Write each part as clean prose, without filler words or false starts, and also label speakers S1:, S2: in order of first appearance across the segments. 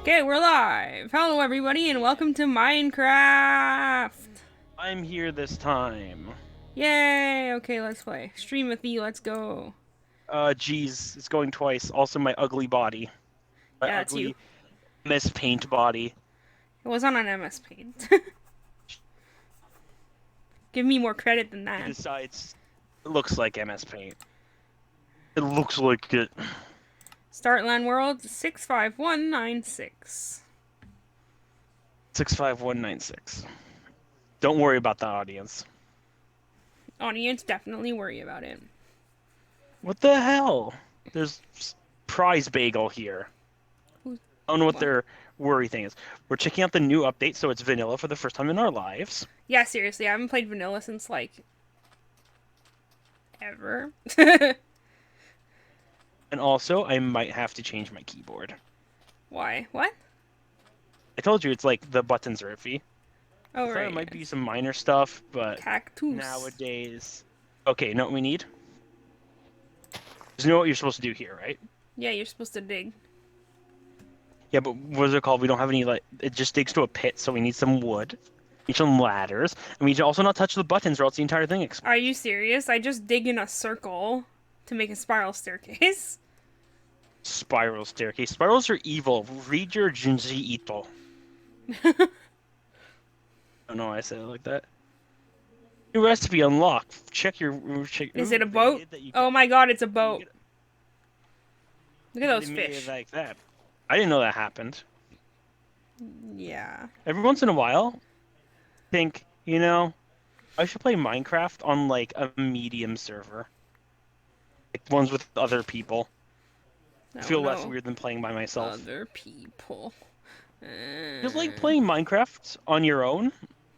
S1: Okay, we're live. Hello, everybody, and welcome to Minecraft.
S2: I'm here this time.
S1: Yay! Okay, let's play. Stream with you. Let's go.
S2: Geez, it's going twice. Also, my ugly body. My
S1: Yeah, that's you.
S2: ugly Miss Paint body.
S1: It was on an MS Paint. Give me more credit than
S2: He
S1: that.
S2: decides it looks like MS Paint. It looks like it.
S1: Start land world 65196.
S2: 65196. Don't worry about the audience.
S1: Audience, definitely worry about it.
S2: What the hell? There's prize bagel here.
S1: Who's
S2: I don't know what
S1: what?
S2: their worry thing is. We're checking out the new update, so it's vanilla for the first time in our lives.
S1: Yeah, seriously, I haven't played vanilla since like ever.
S2: And also, I might have to change my keyboard.
S1: Why? What?
S2: I told you it's like the buttons are iffy.
S1: Oh
S2: I thought it
S1: right,
S2: might be
S1: yes.
S2: some minor stuff, but
S1: Cactus.
S2: nowadays. Okay, know what we need? You know what you're supposed to do here, right?
S1: Yeah, you're supposed to dig.
S2: Yeah, but what is it called? We don't have any, like, it just digs to a pit, so we need some wood, need some ladders, and we need to also not touch the buttons or else the entire thing
S1: Are
S2: explodes.
S1: you serious? I just dig in a circle to make a spiral staircase.
S2: Spiral staircase. Spirals are evil. Read your Junji Ito. I don't know why I said it like that. New recipe unlocked. Check.
S1: Is it
S2: Ooh,
S1: a
S2: they
S1: boat?
S2: made that you can.
S1: Oh my god, it's a
S2: You
S1: boat.
S2: get.
S1: Look at
S2: They
S1: those
S2: made it
S1: fish.
S2: like that. I didn't know that happened.
S1: Yeah.
S2: Every once in a while, think, I should play Minecraft on like a medium server, like ones with other people.
S1: Oh
S2: Feel less
S1: no.
S2: weird than playing by myself.
S1: Other people.
S2: Just like playing Minecraft on your own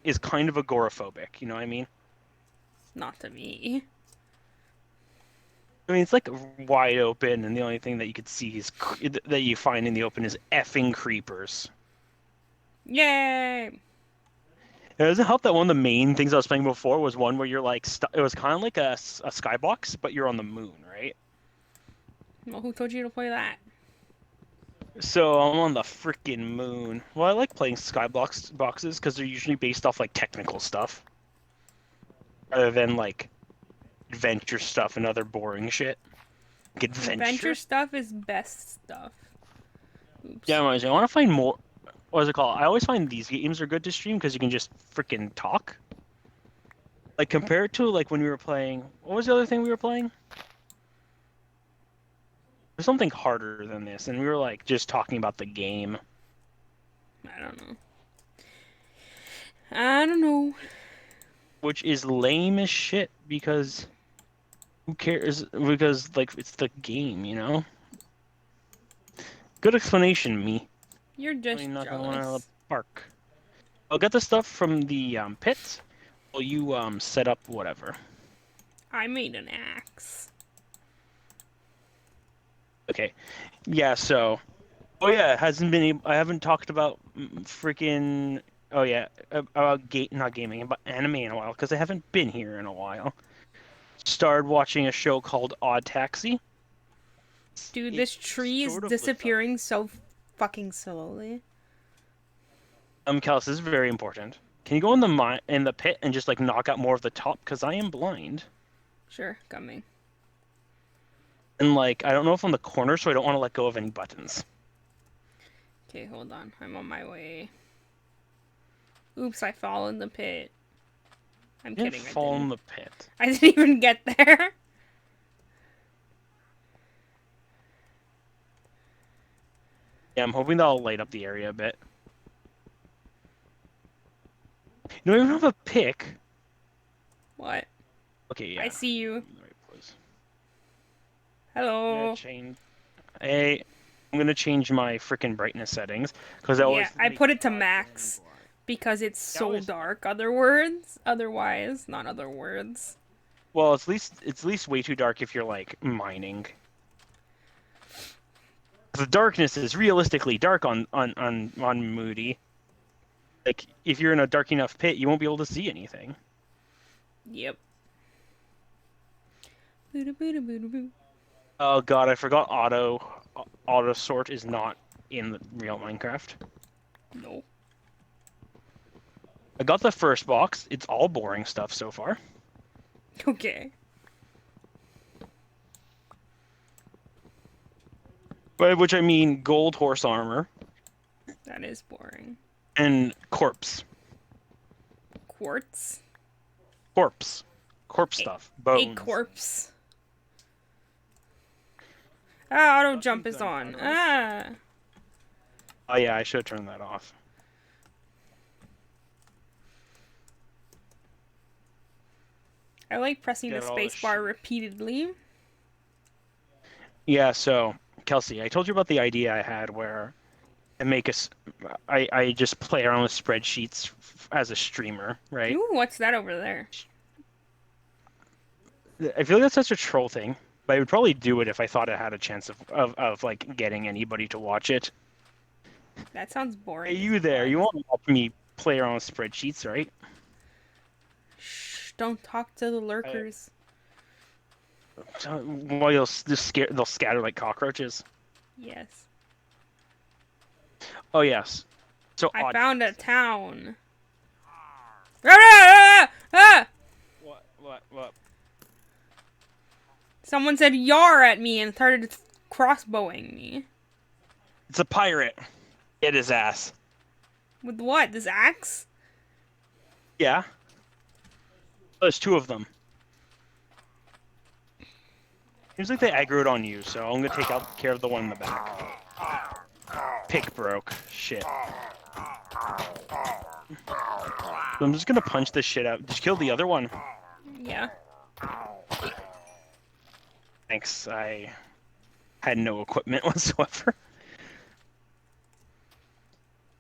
S2: is kind of agoraphobic, you know what I mean?
S1: Not to me.
S2: I mean, it's like wide open, and the only thing that you could see is that you find in the open is effing creepers.
S1: Yay!
S2: It doesn't help that one of the main things I was playing before was one where you're like, it was kind of like a skybox, but you're on the moon, right?
S1: Well, who told you to play that?
S2: So I'm on the freaking moon. Well, I like playing Skyblocks boxes because they're usually based off like technical stuff rather than like adventure stuff and other boring shit. Like
S1: Adventure
S2: adventure?
S1: stuff is best stuff.
S2: Yeah,
S1: Oops.
S2: I want to find more. What is it called? I always find these games are good to stream because you can just freaking talk. Like compared to like when we were playing. What was the other thing we were playing? There's something harder than this, and we were like just talking about the game,
S1: I don't know. I don't know.
S2: which is lame as shit because who cares? Because like it's the game, you know? Good explanation, me.
S1: You're
S2: Really
S1: just
S2: not gonna want to
S1: jealous.
S2: park. I'll get the stuff from the pit. Will you set up whatever?
S1: I made an axe.
S2: Okay. Yeah. So. Oh yeah. It hasn't been. I haven't talked about freaking. Oh yeah. About not gaming, but anime in a while because I haven't been here in a while. Started watching a show called Odd Taxi.
S1: Dude,
S2: It
S1: this tree is
S2: sort of lives up.
S1: disappearing so fucking slowly.
S2: Callus, this is very important. Can you go in the in the pit and just like knock out more of the top? Because I am blind.
S1: Sure, coming.
S2: And like I don't know if I'm the corner, so I don't want to let go of any buttons.
S1: Okay, hold on. I'm on my way. Oops, I fall in the pit. I'm
S2: I didn't
S1: kidding, I
S2: fall
S1: didn't.
S2: in the pit.
S1: I didn't even get there.
S2: Yeah, I'm hoping that'll light up the area a bit. You don't even have a pick.
S1: What?
S2: Okay,
S1: I
S2: yeah.
S1: see you.
S2: I'm in the right place. I'm gonna
S1: Hello.
S2: change. Hey, I'm gonna change my freaking brightness settings because I
S1: Yeah,
S2: always
S1: I
S2: make
S1: put it to
S2: goddamn
S1: max
S2: blind.
S1: because it's
S2: Yeah, I
S1: so
S2: always do.
S1: dark. Other words, otherwise, not other words.
S2: Well, it's at least way too dark if you're like mining. The darkness is realistically dark on Moody. Like if you're in a dark enough pit, you won't be able to see anything.
S1: Yep. Boo boo boo boo boo.
S2: Oh God, I forgot auto sort is not in the real Minecraft.
S1: No.
S2: I got the first box. It's all boring stuff so far.
S1: Okay.
S2: By which I mean gold horse armor
S1: That is boring.
S2: and corpse.
S1: Quartz?
S2: Corpse. Corpse
S1: A-
S2: stuff.
S1: A
S2: Bones.
S1: corpse. Ah, auto
S2: Got
S1: jump
S2: some
S1: is on.
S2: gunpowder.
S1: Ah.
S2: Oh yeah, I should have turned that off.
S1: I like pressing the
S2: Get all this
S1: space bar
S2: shit.
S1: repeatedly.
S2: Yeah, so Kelsey, I told you about the idea I had where I make us. I just play around with spreadsheets as a streamer, right?
S1: Ooh, what's that over there?
S2: I feel like that's such a troll thing, but I would probably do it if I thought it had a chance of like getting anybody to watch it.
S1: That sounds
S2: Hey,
S1: boring.
S2: you there? You want to help me play around with spreadsheets, right?
S1: Shh, don't talk to the lurkers.
S2: Well, they'll scatter like cockroaches.
S1: Yes.
S2: Oh yes. So
S1: I
S2: odd.
S1: found a town. Ah!
S2: What?
S1: Someone said yar at me and started crossbowing me.
S2: It's a pirate. Get his ass.
S1: With what? This axe?
S2: Yeah. There's two of them. Seems like they aggroed on you, so I'm gonna take out care of the one in the back. Pick broke. Shit. So I'm just gonna punch this shit out. Did you kill the other one?
S1: Yeah.
S2: Thanks. I had no equipment whatsoever.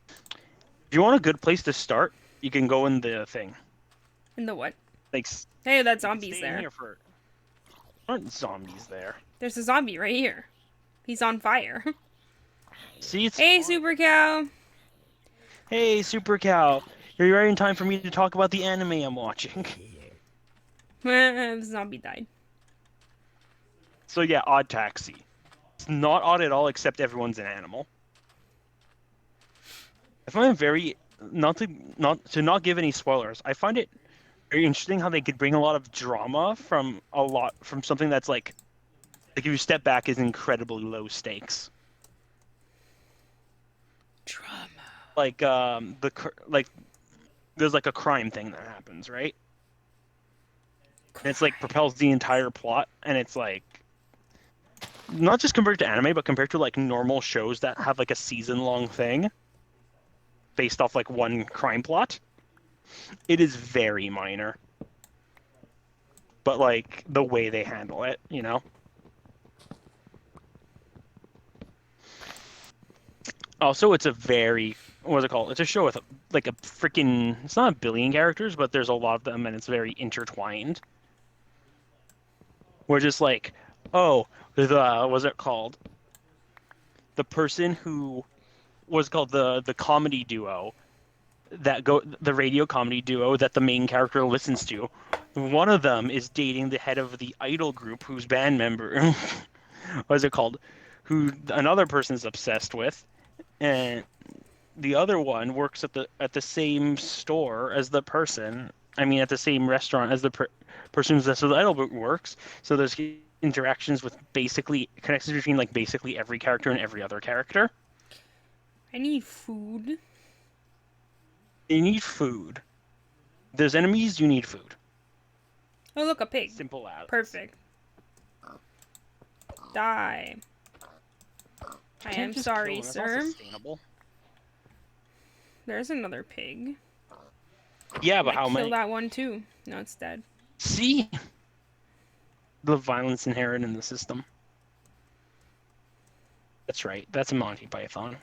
S2: If you want a good place to start, you can go in the thing.
S1: In the what?
S2: Like,
S1: Hey, that
S2: you can
S1: zombie's
S2: stay in
S1: there.
S2: here for. Aren't zombies there?
S1: There's a zombie right here. He's on fire.
S2: See, it's
S1: Hey,
S2: fun.
S1: Super Cow.
S2: Hey, Super Cow. You're right in time for me to talk about the anime I'm watching.
S1: The zombie died.
S2: So yeah, Odd Taxi. It's not odd at all, except everyone's an animal. I find it very not to give any spoilers. I find it very interesting how they could bring a lot of drama from something that's like if you step back is incredibly low stakes.
S1: Drama.
S2: Like there's like a crime thing that happens, right? And it's like propels the entire plot, and it's like not just compared to anime, but compared to like normal shows that have like a season-long thing based off like one crime plot. It is very minor, but like the way they handle it, you know. Also, it's a very what's it called? It's a show with like a freaking. It's not a billion characters, but there's a lot of them, and it's very intertwined. We're just like, oh, what's it called? The person who was called the comedy duo the radio comedy duo that the main character listens to. One of them is dating the head of the idol group whose band member what's it called? Who another person is obsessed with, and the other one works at the same store as the person. I mean, at the same restaurant as the person who's the idol group works. So there's interactions with basically connections between like basically every character and every other character.
S1: I need food.
S2: You need food. There's enemies, you need food.
S1: Oh, look, a pig.
S2: Simple as.
S1: Perfect. Die. I am sorry, sir. There's another pig.
S2: Yeah, but how
S1: Kill
S2: many?
S1: that one too. No, it's dead.
S2: See? The violence inherent in the system. That's right. That's a Monty Python.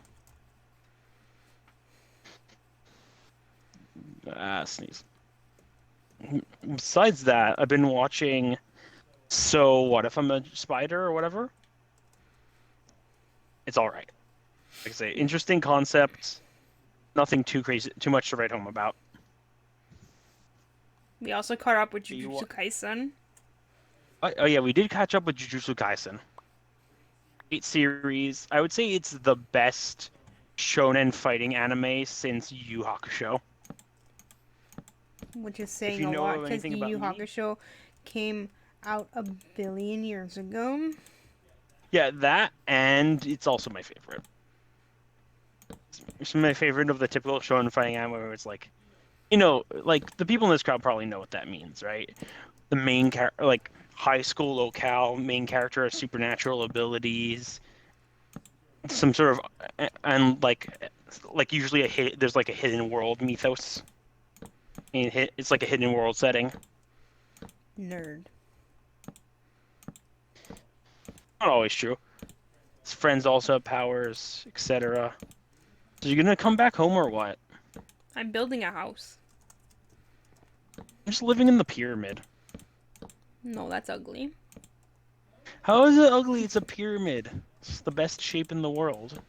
S2: Sneeze. Besides that, I've been watching So What If I'm a Spider or whatever? It's alright. Like I say, interesting concept. Nothing too crazy, too much to write home about.
S1: We also caught up with
S2: You
S1: Jujutsu Kaisen.
S2: Oh yeah, we did catch up with Jujutsu Kaisen. great series. I would say it's the best shonen fighting anime since Yu Yu Hakusho.
S1: Which is
S2: If
S1: saying
S2: you
S1: a lot
S2: know
S1: because
S2: anything
S1: Yu
S2: about
S1: Yu
S2: me,
S1: Hakusho came out a billion years ago.
S2: yeah, that and it's also my favorite. It's my favorite of the typical shonen fighting anime where it's like, like the people in this crowd probably know what that means, right? The main character, like high school locale, main character has supernatural abilities, some sort of, and like usually there's like a hidden world mythos. It's like a hidden world setting.
S1: Nerd.
S2: Not always true. His friends also have powers, etc. So you're gonna come back home or what?
S1: I'm building a house.
S2: I'm just living in the pyramid.
S1: No, that's ugly.
S2: How is it ugly? It's a pyramid. It's the best shape in the world.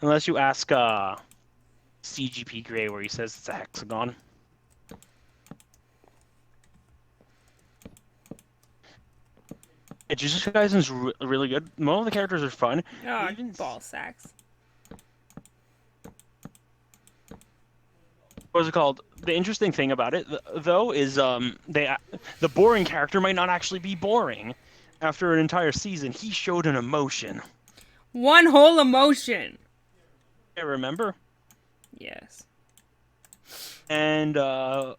S2: Unless you ask CGP Grey where he says it's a hexagon. Jujutsu Kaisen's really good. Most of the characters are fun.
S1: Oh,
S2: Even
S1: ball sacks.
S2: What's it called? The interesting thing about it, though, is the boring character might not actually be boring. After an entire season, he showed an emotion.
S1: One whole emotion.
S2: I remember,
S1: Yes.
S2: and I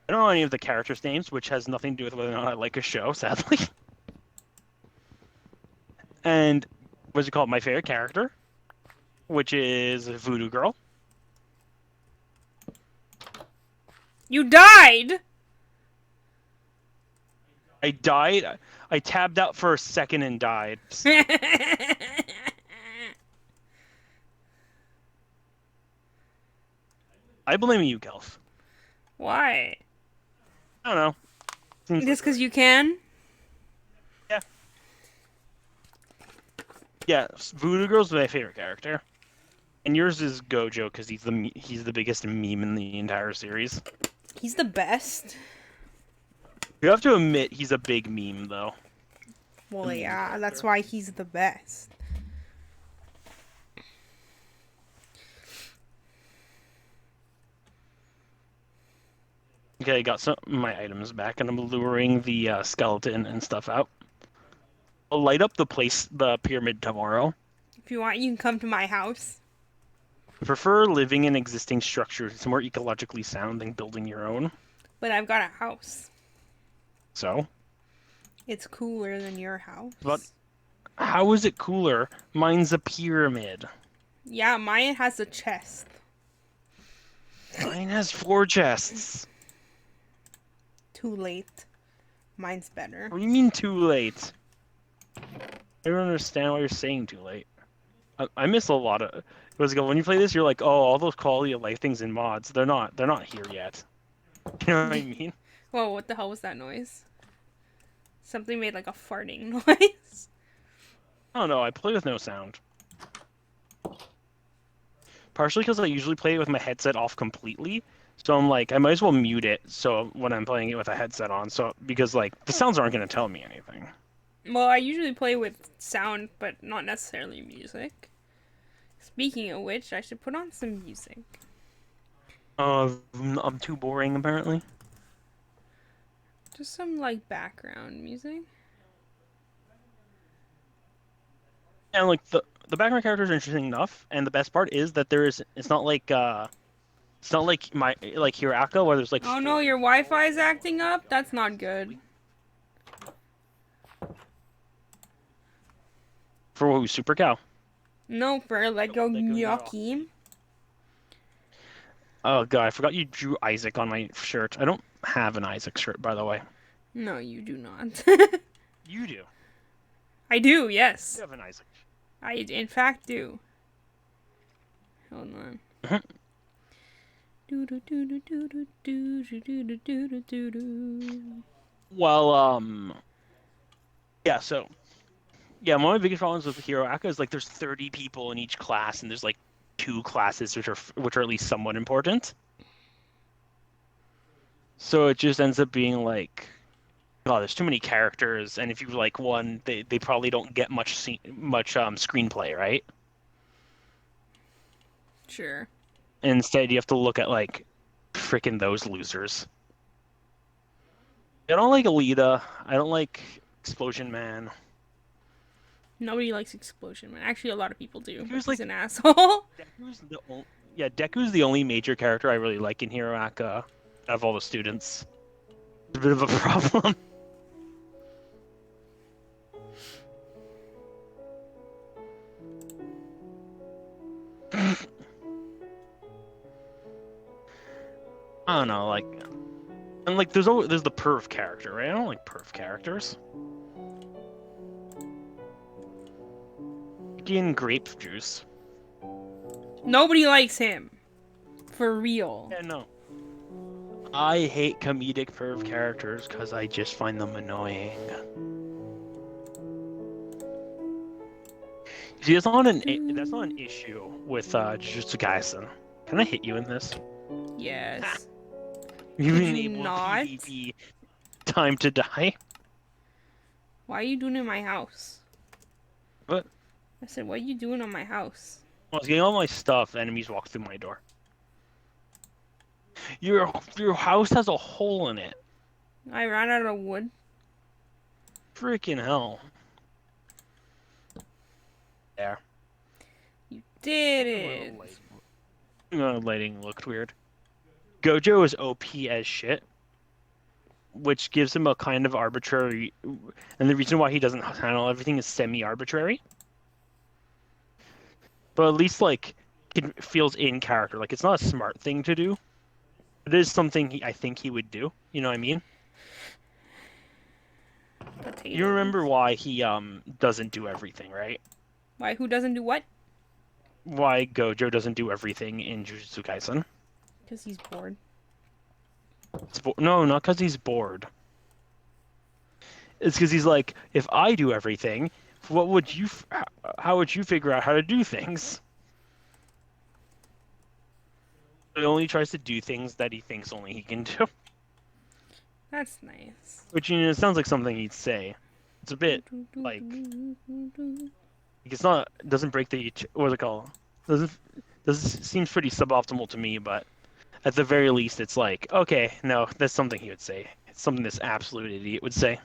S2: don't know any of the characters' names, which has nothing to do with whether or not I like a show, sadly. And what's it called? My favorite character, which is Voodoo Girl.
S1: You died.
S2: I died. I tabbed out for a second and died. I blame you, Kelf.
S1: Why?
S2: I don't know. Seems
S1: Just
S2: like
S1: because you can?
S2: yeah, yeah. Voodoo Girl's my favorite character, and yours is Gojo because he's the biggest meme in the entire series.
S1: He's the best.
S2: You have to admit he's a big meme, though.
S1: Well,
S2: The main
S1: yeah,
S2: character.
S1: that's why he's the best.
S2: Okay, I got some of my items back, and I'm luring the skeleton and stuff out. I'll light up the pyramid tomorrow.
S1: If you want, you can come to my house.
S2: I prefer living in existing structures. It's more ecologically sound than building your own.
S1: But I've got a house.
S2: So,
S1: It's cooler than your house.
S2: but how is it cooler? Mine's a pyramid.
S1: Yeah, mine has a chest.
S2: Mine has 4 chests.
S1: Too late. Mine's better.
S2: What do you mean too late? I don't understand why you're saying too late. I miss a lot of. When you play this, you're like, oh, all those quality of life things in mods. They're not here yet. You know what I mean?
S1: Whoa, what the hell was that noise? Something made like a farting noise.
S2: I don't know. I play with no sound. Partially because I usually play it with my headset off completely. So I'm like, I might as well mute it. So when I'm playing it with a headset on, because like the sounds aren't going to tell me anything.
S1: Well, I usually play with sound, but not necessarily music. Speaking of which, I should put on some music.
S2: I'm too boring apparently.
S1: Just some like background music.
S2: And like the background characters are interesting enough, and the best part is that it's not like Hiraka where there's like
S1: Oh no, your Wi-Fi's acting up? That's not good.
S2: for who, Super Cow.
S1: No, for Lego
S2: Lego
S1: Gnocchi.
S2: Oh god, I forgot you drew Isaac on my shirt. I don't have an Isaac shirt, by the way.
S1: No, you do not.
S2: You do.
S1: I do, yes.
S2: You have an Isaac.
S1: I in fact do. Hold on.
S2: Mhm. Well, yeah. So, yeah, one of my biggest problems with Hero Aka is like there's 30 people in each class, and there's like 2 classes which are at least somewhat important. So it just ends up being like oh, there's too many characters, and if you like one, they probably don't get much screenplay, right?
S1: Sure.
S2: Instead, you have to look at like freaking those losers. I don't like Alita. I don't like Explosion Man.
S1: Nobody likes Explosion Man. Actually, a lot of people do,
S2: He
S1: but
S2: was
S1: he's
S2: like
S1: an asshole.
S2: Deku's the only major character I really like in Hero Aka out of all the students. It's a bit of a problem. I don't know, like, and like there's the perv character, right? I don't like perv characters. Freaking grape juice.
S1: Nobody likes him. For real.
S2: Yeah, no. I hate comedic perv characters because I just find them annoying. See, that's not an issue with Jujutsu Kaisen. Can I hit you in this?
S1: Yes.
S2: You've
S1: Could
S2: been
S1: you
S2: able
S1: not?
S2: to PvP time to die.
S1: Why are you doing it in my house?
S2: What?
S1: I said, what are you doing on my house?
S2: I was getting all my stuff. Enemies walk through my door. Your house has a hole in it.
S1: I ran out of wood.
S2: Freaking hell. There.
S1: You did it.
S2: Lighting looked weird. Gojo is OP as shit, which gives him a kind of arbitrary, and the reason why he doesn't handle everything is semi-arbitrary. But at least like it feels in character. Like it's not a smart thing to do. It is something I think he would do. You know what I mean?
S1: Potatoes.
S2: You remember why he doesn't do everything, right?
S1: Why? Who doesn't do what?
S2: Why Gojo doesn't do everything in Jujutsu Kaisen?
S1: Because he's bored.
S2: No, not because he's bored. It's because he's like, if I do everything, what would you? How would you figure out how to do things? He only tries to do things that he thinks only he can do.
S1: That's nice.
S2: Which, you know, it sounds like something he'd say. It's a bit like it's not doesn't break the what's it called? Doesn't seems pretty suboptimal to me, but at the very least, it's like okay, no, that's something he would say. It's something this absolute idiot would say.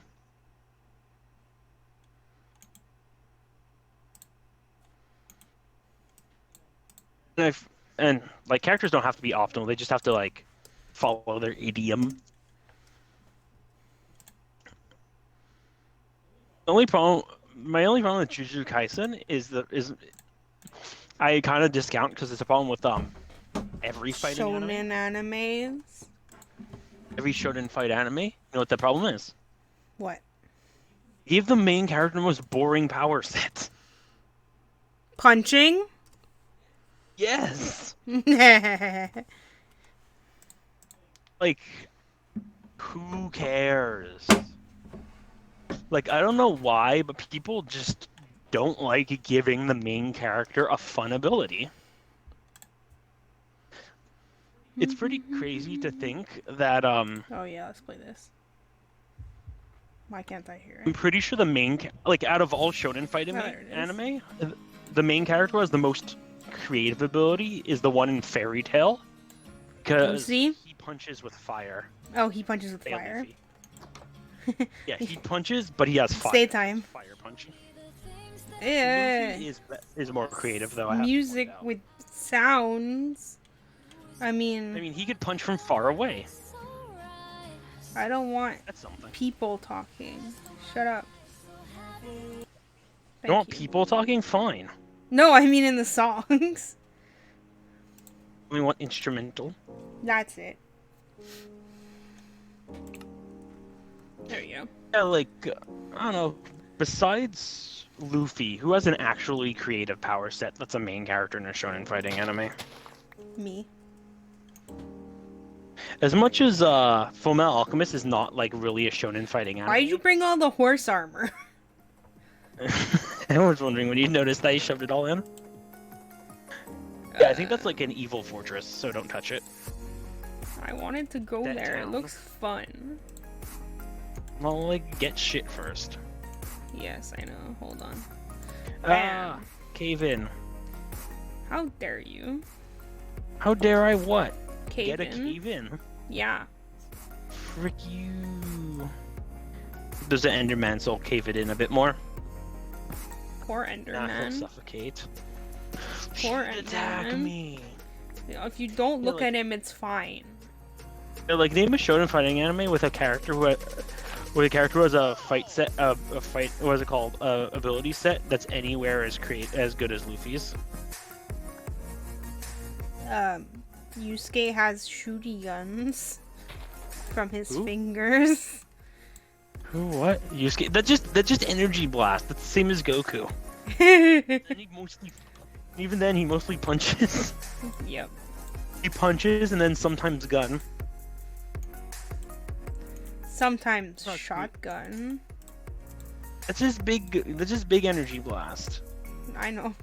S2: And like characters don't have to be optimal; they just have to like follow their idiom. My only problem with Jujutsu Kaisen is I kind of discount because it's a problem with every fighting
S1: Shonen animes.
S2: every shonen fight anime. You know what the problem is?
S1: What?
S2: Give the main character the most boring power set.
S1: Punching?
S2: Yes.
S1: That's
S2: Like, who cares? Like, I don't know why, but people just don't like giving the main character a fun ability. It's pretty crazy to think that
S1: Oh yeah, let's play this. Why can't I hear
S2: I'm
S1: it?
S2: pretty sure the main like out of all shonen fight
S1: there it is.
S2: anime, the main character who has the most creative ability is the one in Fairy Tail because
S1: Lucy?
S2: he punches with fire.
S1: Oh, he punches with
S2: Hey,
S1: fire.
S2: Luffy. Yeah, he punches, but he has fire.
S1: Stay time.
S2: Fire punching.
S1: Yeah.
S2: Luffy is more creative though. I have to
S1: Music
S2: point out.
S1: with sounds. I
S2: I
S1: mean,
S2: mean, he could punch from far away.
S1: I don't want
S2: That's something.
S1: people talking. Shut up.
S2: You
S1: Thank
S2: want
S1: you.
S2: people talking? Fine.
S1: No, I mean in the songs.
S2: We want instrumental.
S1: That's it. There you go.
S2: Yeah, like I don't know. Besides Luffy, who has an actually creative power set that's a main character in a shonen fighting anime?
S1: Me.
S2: As much as Fullmetal Alchemist is not like really a shonen fighting anime.
S1: Why did you bring all the horse armor?
S2: I was wondering when you noticed that he shoved it all in. Yeah, I think that's like an evil fortress, so don't touch it.
S1: I wanted to go
S2: That
S1: there. It
S2: town.
S1: looks fun.
S2: Well, like, get shit first.
S1: Yes, I know. Hold on.
S2: Ah,
S1: Bam.
S2: cave in.
S1: How dare you?
S2: How dare I what?
S1: Cave
S2: Get a
S1: in?
S2: cave in.
S1: Yeah.
S2: Frick you. Does the Enderman soul cave it in a bit more?
S1: Poor
S2: Nah, he'll
S1: Enderman.
S2: suffocate.
S1: Poor
S2: She'd attack
S1: Enderman.
S2: me.
S1: If you don't look
S2: like-
S1: at him, it's fine.
S2: Yeah, like, name a shonen fighting anime with a character who has a fight set, a fight, what is it called? Ability set that's anywhere as good as Luffy's.
S1: Yusuke has shooty guns from his
S2: Who?
S1: fingers.
S2: Who? What? Yusuke? That's just energy blast. That's the same as Goku. And even then, he mostly punches.
S1: Yep.
S2: He punches and then sometimes gun.
S1: Sometimes
S2: Fuck you.
S1: shotgun.
S2: That's just big energy blast.
S1: I know.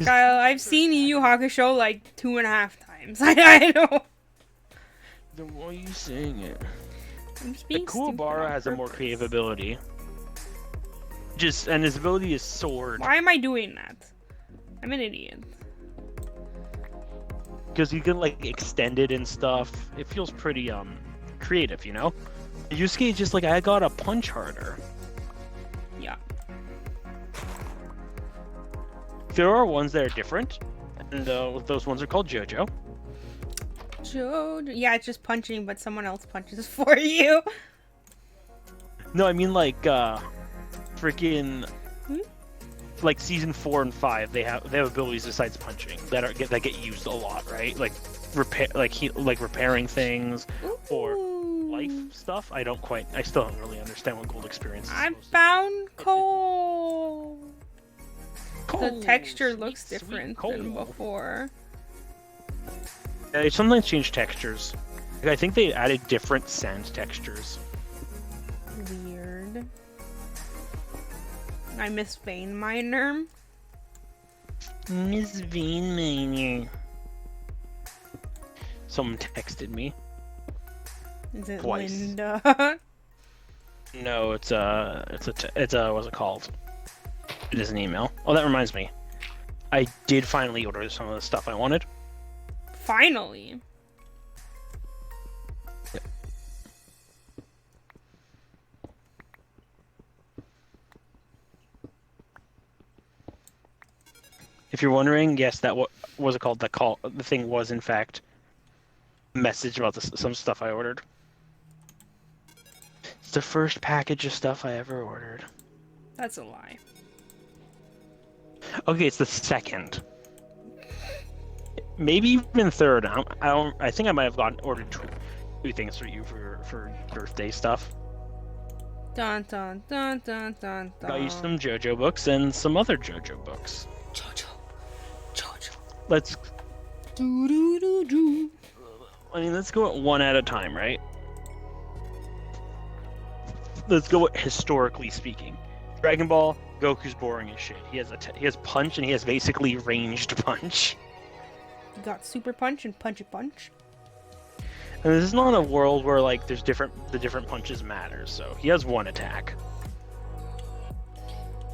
S1: Kyle, I've seen Yu Yu Hakusho like 2.5 times. I know.
S2: Then why are you saying it?
S1: I'm just
S2: The
S1: being stupid
S2: Kuwabara
S1: on
S2: has a more
S1: purpose.
S2: creative ability. And his ability is sword.
S1: Why am I doing that? I'm an idiot.
S2: Because you can like extend it and stuff. It feels pretty creative, you know? Yusuke is just like, I gotta punch harder.
S1: Yeah.
S2: There are ones that are different, and those ones are called JoJo.
S1: Yeah, it's just punching, but someone else punches for you.
S2: No, I mean like freaking
S1: Hmm?
S2: like season 4 and 5. They have abilities besides punching that get used a lot, right? Like repairing things or life
S1: Ooh.
S2: stuff. I still don't really understand what gold experience is.
S1: I
S2: supposed to
S1: found coal.
S2: be.
S1: The
S2: Coal,
S1: texture
S2: sweet,
S1: looks
S2: sweet
S1: different
S2: coal.
S1: than before.
S2: They sometimes change textures. Like, I think they added different sand textures.
S1: Weird. I miss Vein Miner.
S2: Miss Vein Miner. Someone texted me.
S1: Is it
S2: Twice.
S1: Linda?
S2: No, it's what's it called? It is an email. Oh, that reminds me. I did finally order some of the stuff I wanted.
S1: Finally.
S2: If you're wondering, yes, that what was it called? The thing was in fact a message about some stuff I ordered. It's the first package of stuff I ever ordered.
S1: That's a lie.
S2: Okay, it's the second. Maybe even third. I think I might have ordered two things for you for birthday stuff.
S1: Dun dun dun dun dun dun.
S2: Got you some JoJo books and some other JoJo books.
S1: Jojo.
S2: Let's
S1: Do do do do.
S2: let's go at one at a time, right? Let's go at historically speaking. Dragon Ball, Goku's boring as shit. He has punch and he has basically ranged punch.
S1: You got super punch and punch.
S2: And this is not a world where like the different punches matter. So he has one attack.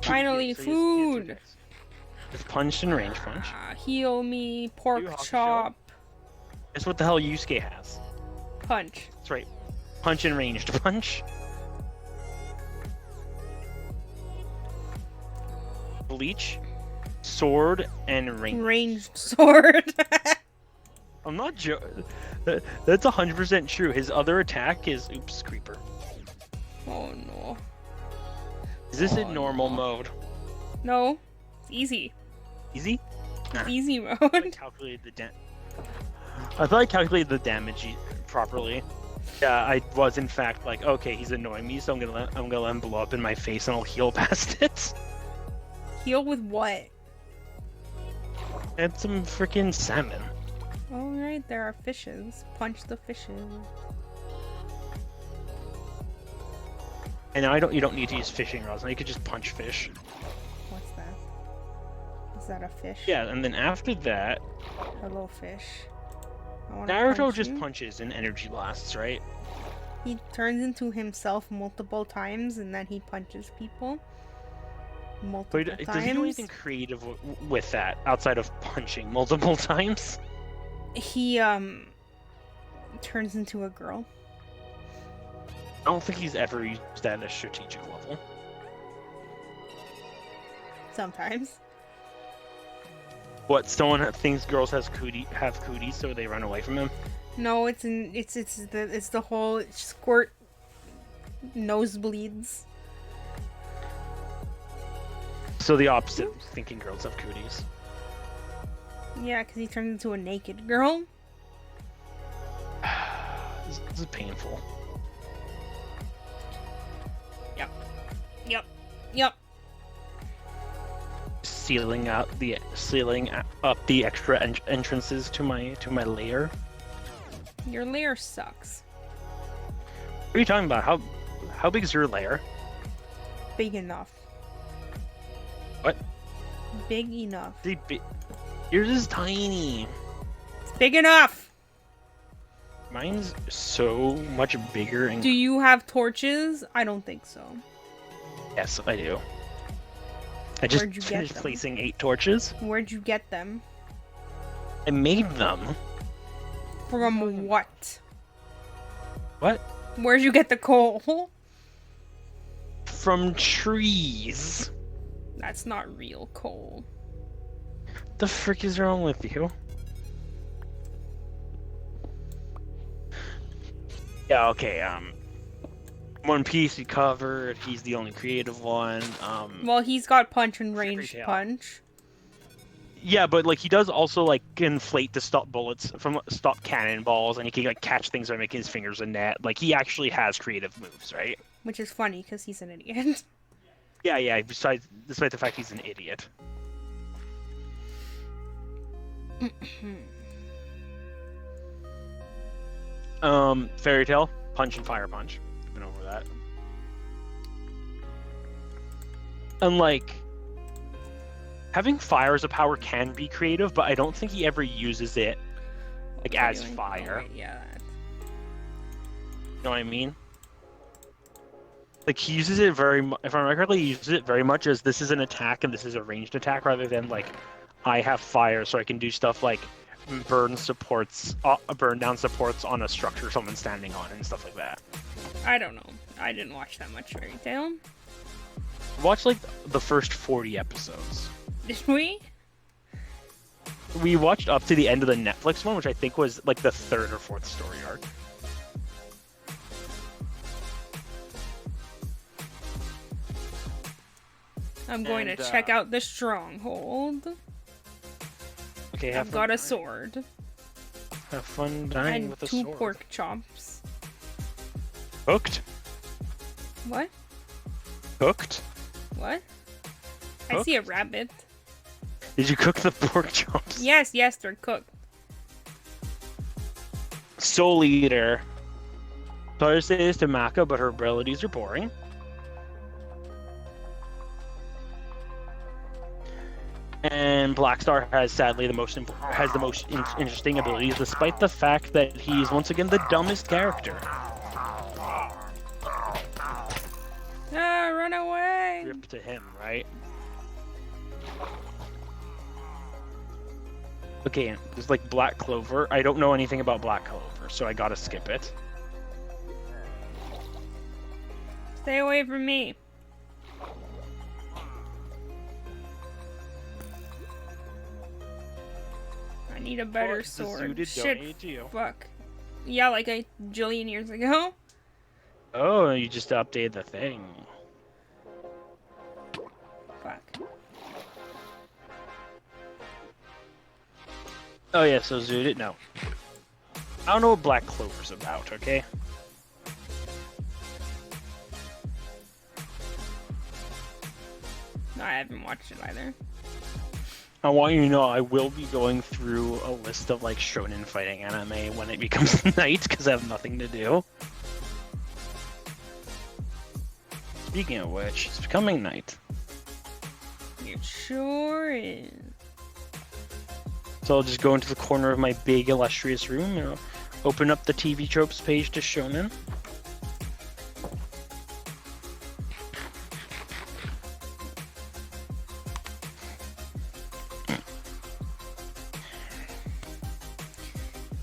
S1: Finally,
S2: So
S1: food.
S2: It's punch and range punch.
S1: Heal me, pork
S2: Yu Hakusho?
S1: chop,
S2: That's what the hell Yusuke has.
S1: punch.
S2: That's right. Punch and ranged punch. Bleach, sword, and range.
S1: Ranged sword.
S2: I'm not That's 100% true. His other attack is oops, creeper.
S1: Oh no.
S2: Is this in
S1: Oh,
S2: normal
S1: no.
S2: mode?
S1: No. It's easy.
S2: Easy? Nah.
S1: Easy
S2: I
S1: mode.
S2: calculated I thought I calculated the damage properly. Yeah, I was in fact like, okay, he's annoying me, so I'm gonna let him blow up in my face and I'll heal past it.
S1: Heal with what?
S2: And some freaking salmon.
S1: Oh right, there are fishes. Punch the fishes.
S2: And you don't need to use fishing rods. Now you could just punch fish.
S1: What's that? Is that a fish?
S2: Yeah, and then after that,
S1: Hello, fish. I wanna
S2: Naruto
S1: punch
S2: just
S1: you.
S2: punches and energy blasts, right?
S1: He turns into himself multiple times and then he punches people multiple
S2: But
S1: times.
S2: does he do anything creative with that outside of punching multiple times?
S1: He turns into a girl.
S2: I don't think he's ever used that at a strategic level.
S1: Sometimes.
S2: What? Someone thinks girls have cooties, so they run away from him.
S1: No, it's the whole squirt nosebleeds.
S2: So the opposite, thinking girls have cooties.
S1: Yeah, because he turns into a naked girl.
S2: This is painful.
S1: Yep.
S2: Sealing up the extra entrances to my lair.
S1: Your lair sucks.
S2: What are you talking about? How big is your lair?
S1: Big enough.
S2: What?
S1: Big enough.
S2: Yours is tiny.
S1: It's big enough.
S2: Mine's so much bigger and.
S1: Do you have torches? I don't think so.
S2: Yes, I do. I just
S1: Where'd you get
S2: finished
S1: them?
S2: placing 8 torches.
S1: Where'd you get them?
S2: I made them.
S1: From what?
S2: What?
S1: Where'd you get the coal?
S2: From trees.
S1: That's not real coal.
S2: The frick is wrong with you? Yeah, okay, One Piece he covered, he's the only creative one.
S1: Well, he's got punch and
S2: Fairy
S1: ranged
S2: Tail.
S1: punch.
S2: Yeah, but like he does also like inflate to stop bullets from stop cannonballs, and he can like catch things by making his fingers a net. Like he actually has creative moves, right?
S1: Which is funny, because he's an idiot.
S2: Yeah. Despite the fact he's an idiot. Fairy Tail, punch and fire punch. We've been over that. And like, having fire as a power can be creative, but I don't think he ever uses it like as
S1: Feeling-
S2: fire.
S1: oh, wait, yeah.
S2: You know what I mean? Like he uses it very, if I remember correctly, he uses it very much as this is an attack and this is a ranged attack, rather than like I have fire, so I can do stuff like burn down supports on a structure someone's standing on and stuff like that.
S1: I don't know. I didn't watch that much Fairy Tail.
S2: Watch like the first 40 episodes.
S1: Did we?
S2: We watched up to the end of the Netflix one, which I think was like the 3rd or 4th story arc.
S1: I'm going
S2: And,
S1: to check out the stronghold.
S2: Okay,
S1: I've got a sword.
S2: Have fun dying
S1: And
S2: with a
S1: 2
S2: sword.
S1: pork chops.
S2: Cooked?
S1: What?
S2: Cooked?
S1: What? I see a rabbit.
S2: Did you cook the pork chops?
S1: Yes, they're cooked.
S2: Soul Eater. Sorry to say this to Maka, but her abilities are boring. And Blackstar has sadly the most interesting abilities, despite the fact that he's once again the dumbest character.
S1: Ah, run away!
S2: Rip to him, right? Okay, there's like Black Clover. I don't know anything about Black Clover, so I gotta skip it.
S1: Stay away from me. I need a better
S2: What? The
S1: sword.
S2: Zooted
S1: Shit,
S2: donated to you.
S1: fuck. Yeah, like a jillion years ago.
S2: Oh, you just updated the thing.
S1: Fuck.
S2: Oh yeah, so Zooted? No. I don't know what Black Clover's about, okay?
S1: No, I haven't watched it either.
S2: I want you to know I will be going through a list of like shonen fighting anime when it becomes night because I have nothing to do. Speaking of which, it's becoming night.
S1: It sure is.
S2: So I'll just go into the corner of my big illustrious room and I'll open up the TV tropes page to shonen.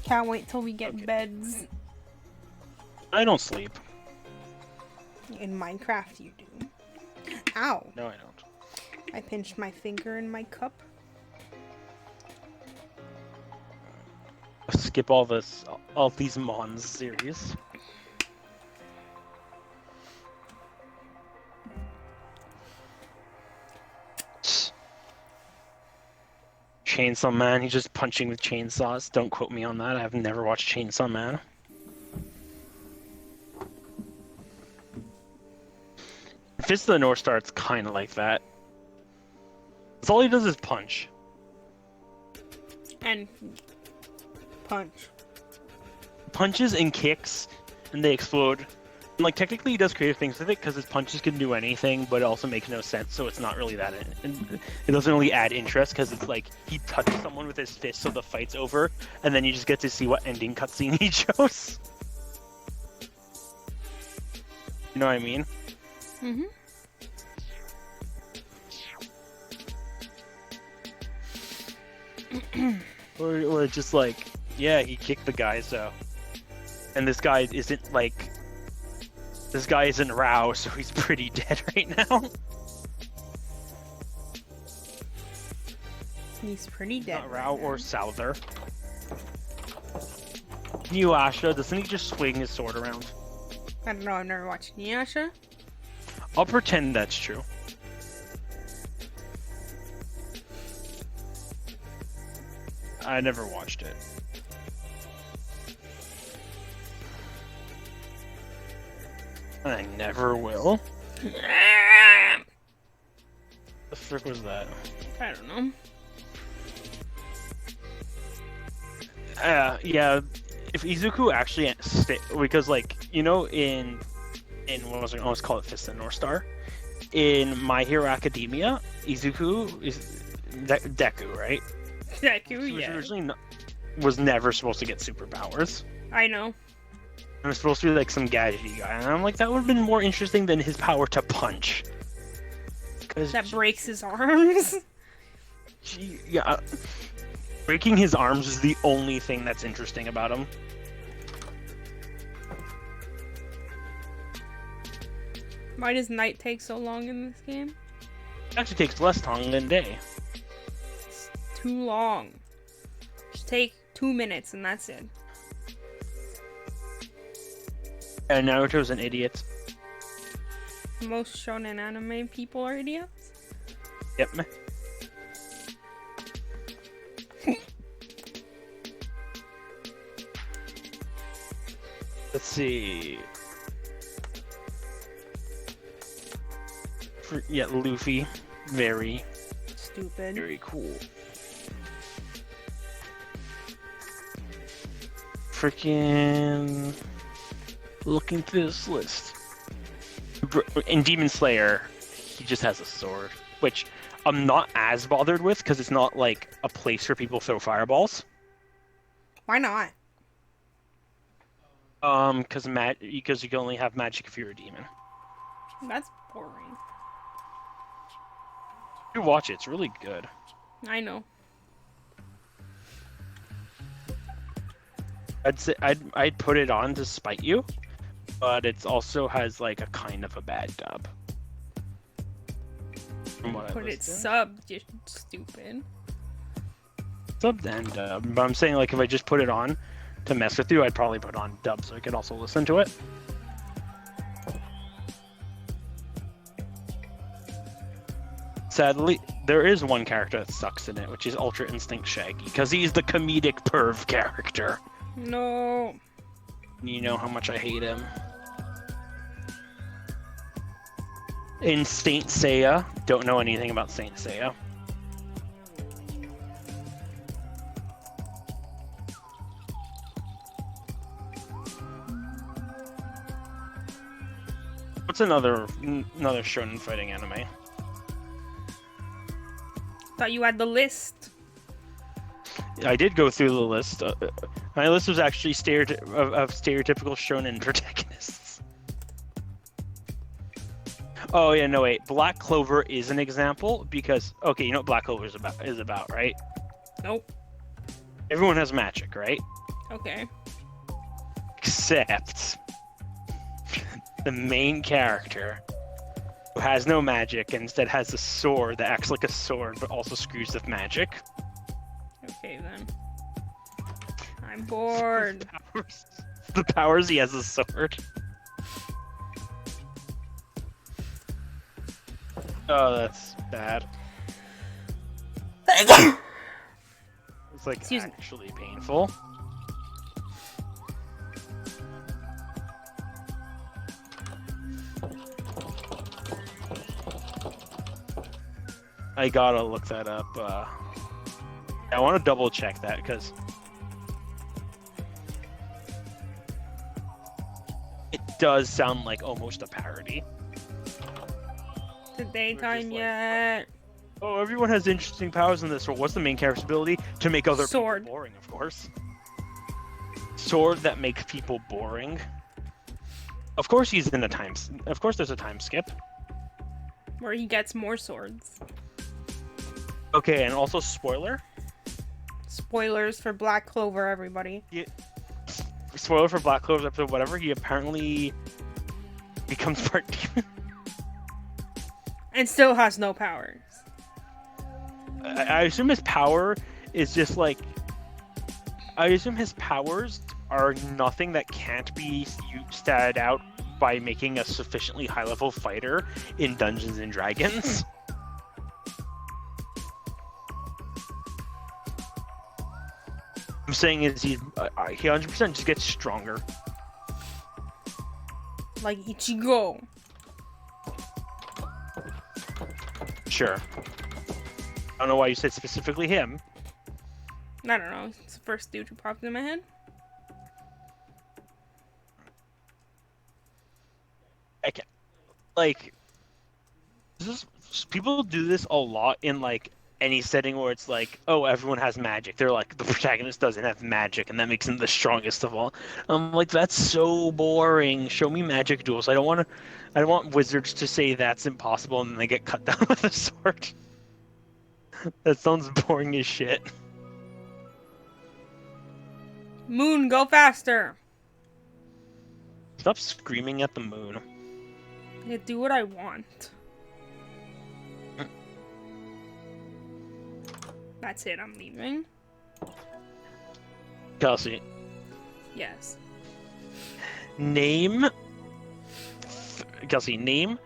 S1: Can't wait till we get
S2: Okay.
S1: beds.
S2: I don't sleep.
S1: In Minecraft, you do. Ow!
S2: No, I don't.
S1: I pinched my finger in my cup.
S2: Skip all these Mons series. Chainsaw Man, he's just punching with chainsaws. Don't quote me on that. I've never watched Chainsaw Man. Fist of the North Star, it's kind of like that. That's all he does is punch.
S1: And punch.
S2: Punches and kicks, and they explode. And, like, technically he does creative things with it, because his punches can do anything, but it also makes no sense, so it's not really that... It doesn't really add interest, because it's like, he touches someone with his fist, so the fight's over, and then you just get to see what ending cutscene he chose. You know what I mean?
S1: Mm-hmm.
S2: Or just like, yeah, he kicked the guy, so... And this guy isn't, like... This guy isn't Rao, so he's pretty dead right now.
S1: He's pretty dead.
S2: Not Rao
S1: right
S2: or
S1: now.
S2: Souther. Inuyasha, doesn't he just swing his sword around?
S1: I don't know, I've never watched Inuyasha.
S2: I'll pretend that's true. I never watched it. I never will. The frick was that?
S1: I don't know.
S2: Yeah. If Izuku actually because like in what was it? I always call it Fist of the North Star. In My Hero Academia, Izuku is Deku, right?
S1: Deku,
S2: He was
S1: yeah.
S2: originally was never supposed to get superpowers.
S1: I know.
S2: It was supposed to be like some gadgety guy, and I'm like, that would have been more interesting than his power to punch. Cause
S1: That breaks his arms.
S2: breaking his arms is the only thing that's interesting about him.
S1: Why does night take so long in this game?
S2: It actually takes less time than day.
S1: It's too long. Just take 2 minutes and that's it.
S2: And Naruto's an idiot.
S1: Most shonen anime people are idiots.
S2: Yep. Let's see. Yeah, Luffy. Very
S1: Stupid.
S2: cool. Freaking looking through this list. In Demon Slayer, he just has a sword, which I'm not as bothered with because it's not like a place where people throw fireballs.
S1: Why not?
S2: Because you can only have magic if you're a demon.
S1: That's boring.
S2: You watch it; it's really good.
S1: I know.
S2: I'd say I'd put it on to spite you, but it also has like a kind of a bad dub. From what I
S1: Put it
S2: listened.
S1: subbed, you stupid.
S2: Sub and dub, but I'm saying like if I just put it on to mess with you, I'd probably put on dub so I could also listen to it. Sadly, there is one character that sucks in it, which is Ultra Instinct Shaggy, because he's the comedic perv character.
S1: No.
S2: You know how much I hate him. In Saint Seiya, don't know anything about Saint Seiya. What's another shonen fighting anime?
S1: Thought you had the list.
S2: I did go through the list. My list was actually of stereotypical shonen protagonists. Oh yeah, no wait. Black Clover is an example because okay, you know what Black Clover is about, right?
S1: Nope.
S2: Everyone has magic, right?
S1: Okay.
S2: Except the main character, who has no magic and instead has a sword that acts like a sword but also screws with magic.
S1: Okay then. I'm bored.
S2: The powers he has a sword. Oh, that's bad. It's like
S1: Excuse me.
S2: actually painful. I gotta look that up. I want to double check that because it does sound like almost a parody.
S1: The daytime
S2: like-
S1: yet.
S2: Oh, everyone has interesting powers in this world. What's the main character's ability? To make other
S1: Sword.
S2: people boring, of course. Sword that makes people boring. Of course he's in a time... Of course there's a time skip.
S1: Where he gets more swords.
S2: Okay, and also spoiler.
S1: Spoilers for Black Clover, everybody.
S2: Spoiler for Black Clover's episode, whatever, he apparently becomes part demon.
S1: And still has no powers.
S2: I assume his power is just like... I assume his powers are nothing that can't be statted out by making a sufficiently high-level fighter in Dungeons and Dragons. I'm saying is he 100% just gets stronger.
S1: Like Ichigo.
S2: Sure. I don't know why you said specifically him.
S1: I don't know. It's the first dude who popped in my head.
S2: I can't, like, people do this a lot in like any setting where it's like, oh, everyone has magic. They're like, the protagonist doesn't have magic, and that makes him the strongest of all. I'm like, that's so boring. Show me magic duels. I don't want wizards to say that's impossible and then they get cut down with a sword. That sounds boring as shit.
S1: Moon, go faster!
S2: Stop screaming at the moon.
S1: I do what I want. That's it, I'm leaving.
S2: Kelsey,
S1: Yes.
S2: name three name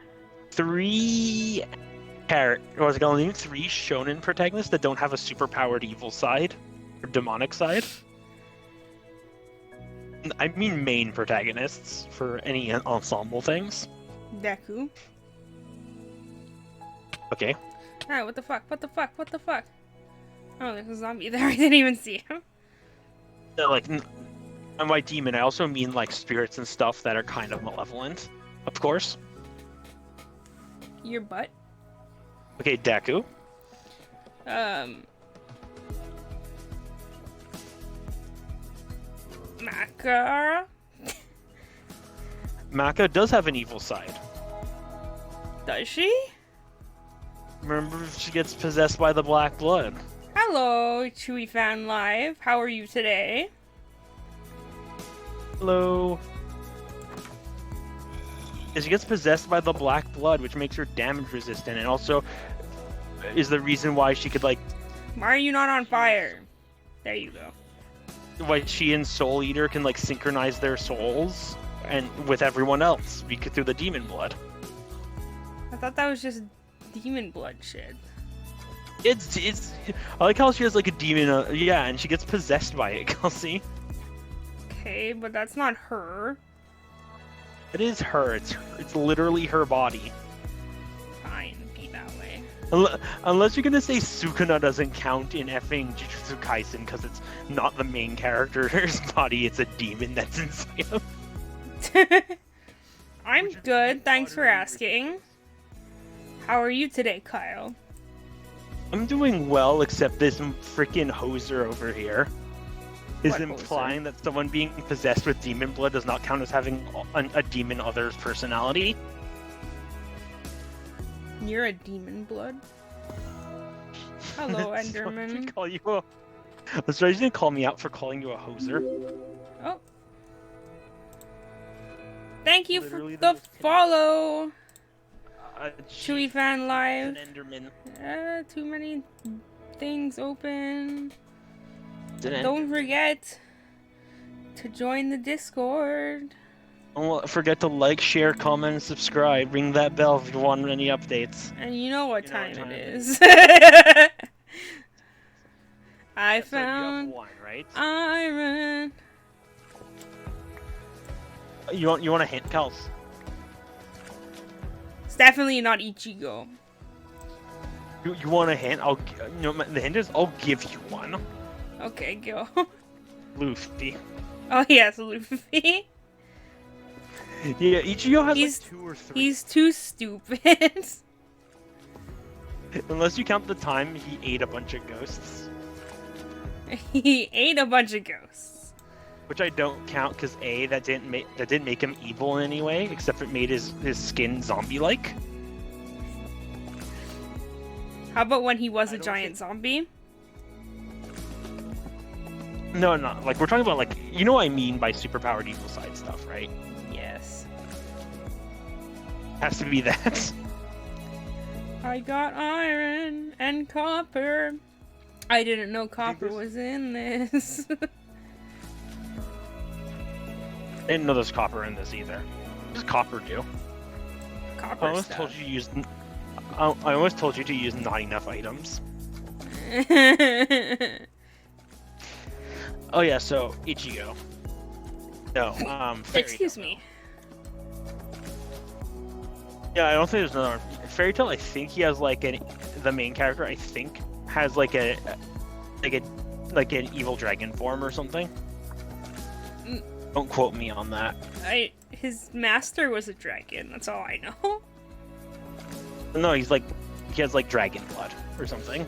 S2: three shonen protagonists that don't have a superpowered evil side or demonic side. I mean main protagonists for any ensemble things.
S1: Deku.
S2: Okay.
S1: Ah, what the fuck? What the fuck? What the fuck? Oh, there's a zombie there. I didn't even see him.
S2: Like, and by demon, I also mean like spirits and stuff that are kind of malevolent, of course.
S1: Your butt.
S2: Okay, Deku.
S1: Makara.
S2: Maka does have an evil side.
S1: Does she?
S2: Remember, she gets possessed by the black blood.
S1: Hello, Chewy Fan Live. How are you today?
S2: Hello. She gets possessed by the black blood, which makes her damage resistant, and also is the reason why she could, like...
S1: Why are you not on fire? There you go.
S2: Why she and Soul Eater can, like, synchronize their souls and with everyone else through the demon blood.
S1: I thought that was just demon blood shit.
S2: It's I like how she has like a demon, yeah, and she gets possessed by it, Kelsey.
S1: Okay, but that's not her.
S2: It is her. It's literally her body.
S1: Fine, be that way.
S2: Unless you're gonna say Sukuna doesn't count in effing Jujutsu Kaisen because it's not the main character's body, it's a demon that's inside him.
S1: I'm good, thanks for asking. How are you today, Kyle?
S2: I'm doing well, except this freaking hoser over here is
S1: What
S2: implying
S1: hoser?
S2: that someone being possessed with demon blood does not count as having a demon other's personality.
S1: You're a demon blood. Hello,
S2: It's fun to
S1: Enderman.
S2: call you a Let's try to call me out for calling you a hoser.
S1: Oh. Thank you
S2: Literally
S1: for
S2: the
S1: the
S2: most
S1: follow.
S2: Chewy
S1: Chewy Fan Live.
S2: An Enderman.
S1: Too many things open.
S2: It's an
S1: Don't
S2: Enderman.
S1: forget to join the Discord.
S2: Don't forget to like, share, comment, and subscribe. Ring that bell if you want any updates.
S1: And you know what time it is. I
S2: So you have
S1: found
S2: one, right?
S1: iron.
S2: You want a hint, Kels?
S1: It's definitely not Ichigo.
S2: You want a hint? The hint is I'll give you one.
S1: Okay, go.
S2: Luffy.
S1: Oh yes, Luffy.
S2: Yeah, Ichigo has
S1: He's-
S2: like 2 or 3.
S1: He's too stupid.
S2: Unless you count the time he ate a bunch of ghosts.
S1: He ate a bunch of ghosts.
S2: Which I don't count because that didn't make him evil in any way, except it made his skin zombie-like.
S1: How about when he was
S2: I
S1: a
S2: don't
S1: giant zombie?
S2: No, like we're talking about like you know what I mean by superpowered evil side stuff, right?
S1: Yes.
S2: Has to be that.
S1: I got iron and copper. I didn't know copper
S2: there's-
S1: was in this.
S2: I didn't know there's copper in this either. What does copper do?
S1: Copper
S2: I almost
S1: stuff.
S2: told you to use. I almost told you to use not enough items. Oh yeah, so Ichigo. No, Fairy
S1: Excuse
S2: Tail.
S1: me.
S2: Yeah, I don't think there's another Fairy Tail. I think he has like the main character. I think has like an evil dragon form or something.
S1: Mm.
S2: Don't quote me on that.
S1: His master was a dragon. That's all I know.
S2: No, he has like dragon blood or something.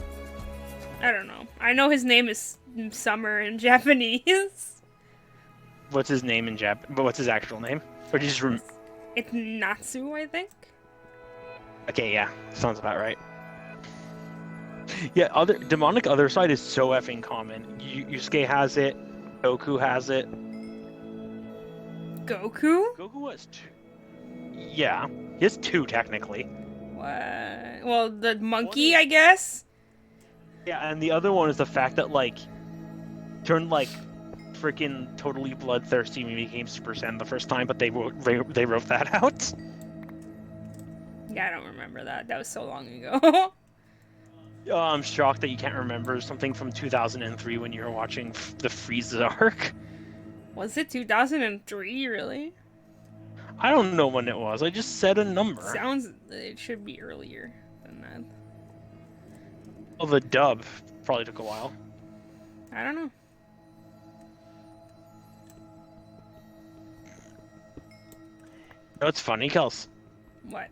S1: I don't know. I know his name is Summer in Japanese.
S2: What's his name in But what's his actual name? Or just
S1: It's Natsu, I think.
S2: Okay, yeah, sounds about right. Yeah, demonic other side is so effing common. Yusuke has it. Goku has it.
S1: Goku?
S2: Goku has 2. Yeah, he has 2 technically.
S1: What? Well, the monkey,
S2: One
S1: I guess.
S2: Yeah, and the other one is the fact that like turned like freaking totally bloodthirsty when he became Super Saiyan the first time, but they wrote that out.
S1: Yeah, I don't remember that. That was so long ago.
S2: I'm shocked that you can't remember something from 2003 when you were watching the Frieza arc.
S1: Was it 2003, really?
S2: I don't know when it was. I just said a number.
S1: Sounds... It should be earlier than that.
S2: Well, the dub probably took a while.
S1: I don't know.
S2: No, it's funny, Kels.
S1: What?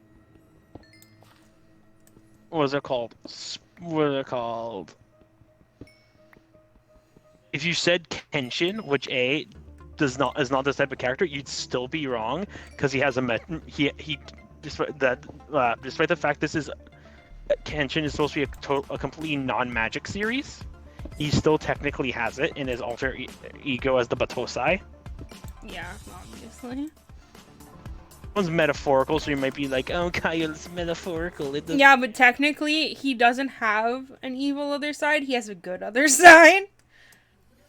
S2: What was it called? What is it called? If you said Kenshin, which is not this type of character, you'd still be wrong because he has despite the fact this is Kenshin is supposed to be a completely non-magic series, he still technically has it in his alter ego as the Batosai.
S1: Yeah, obviously.
S2: One's metaphorical, so you might be like, "Oh, Kyle, it's metaphorical." It doesn't...
S1: Yeah, but technically, he doesn't have an evil other side. He has a good other side.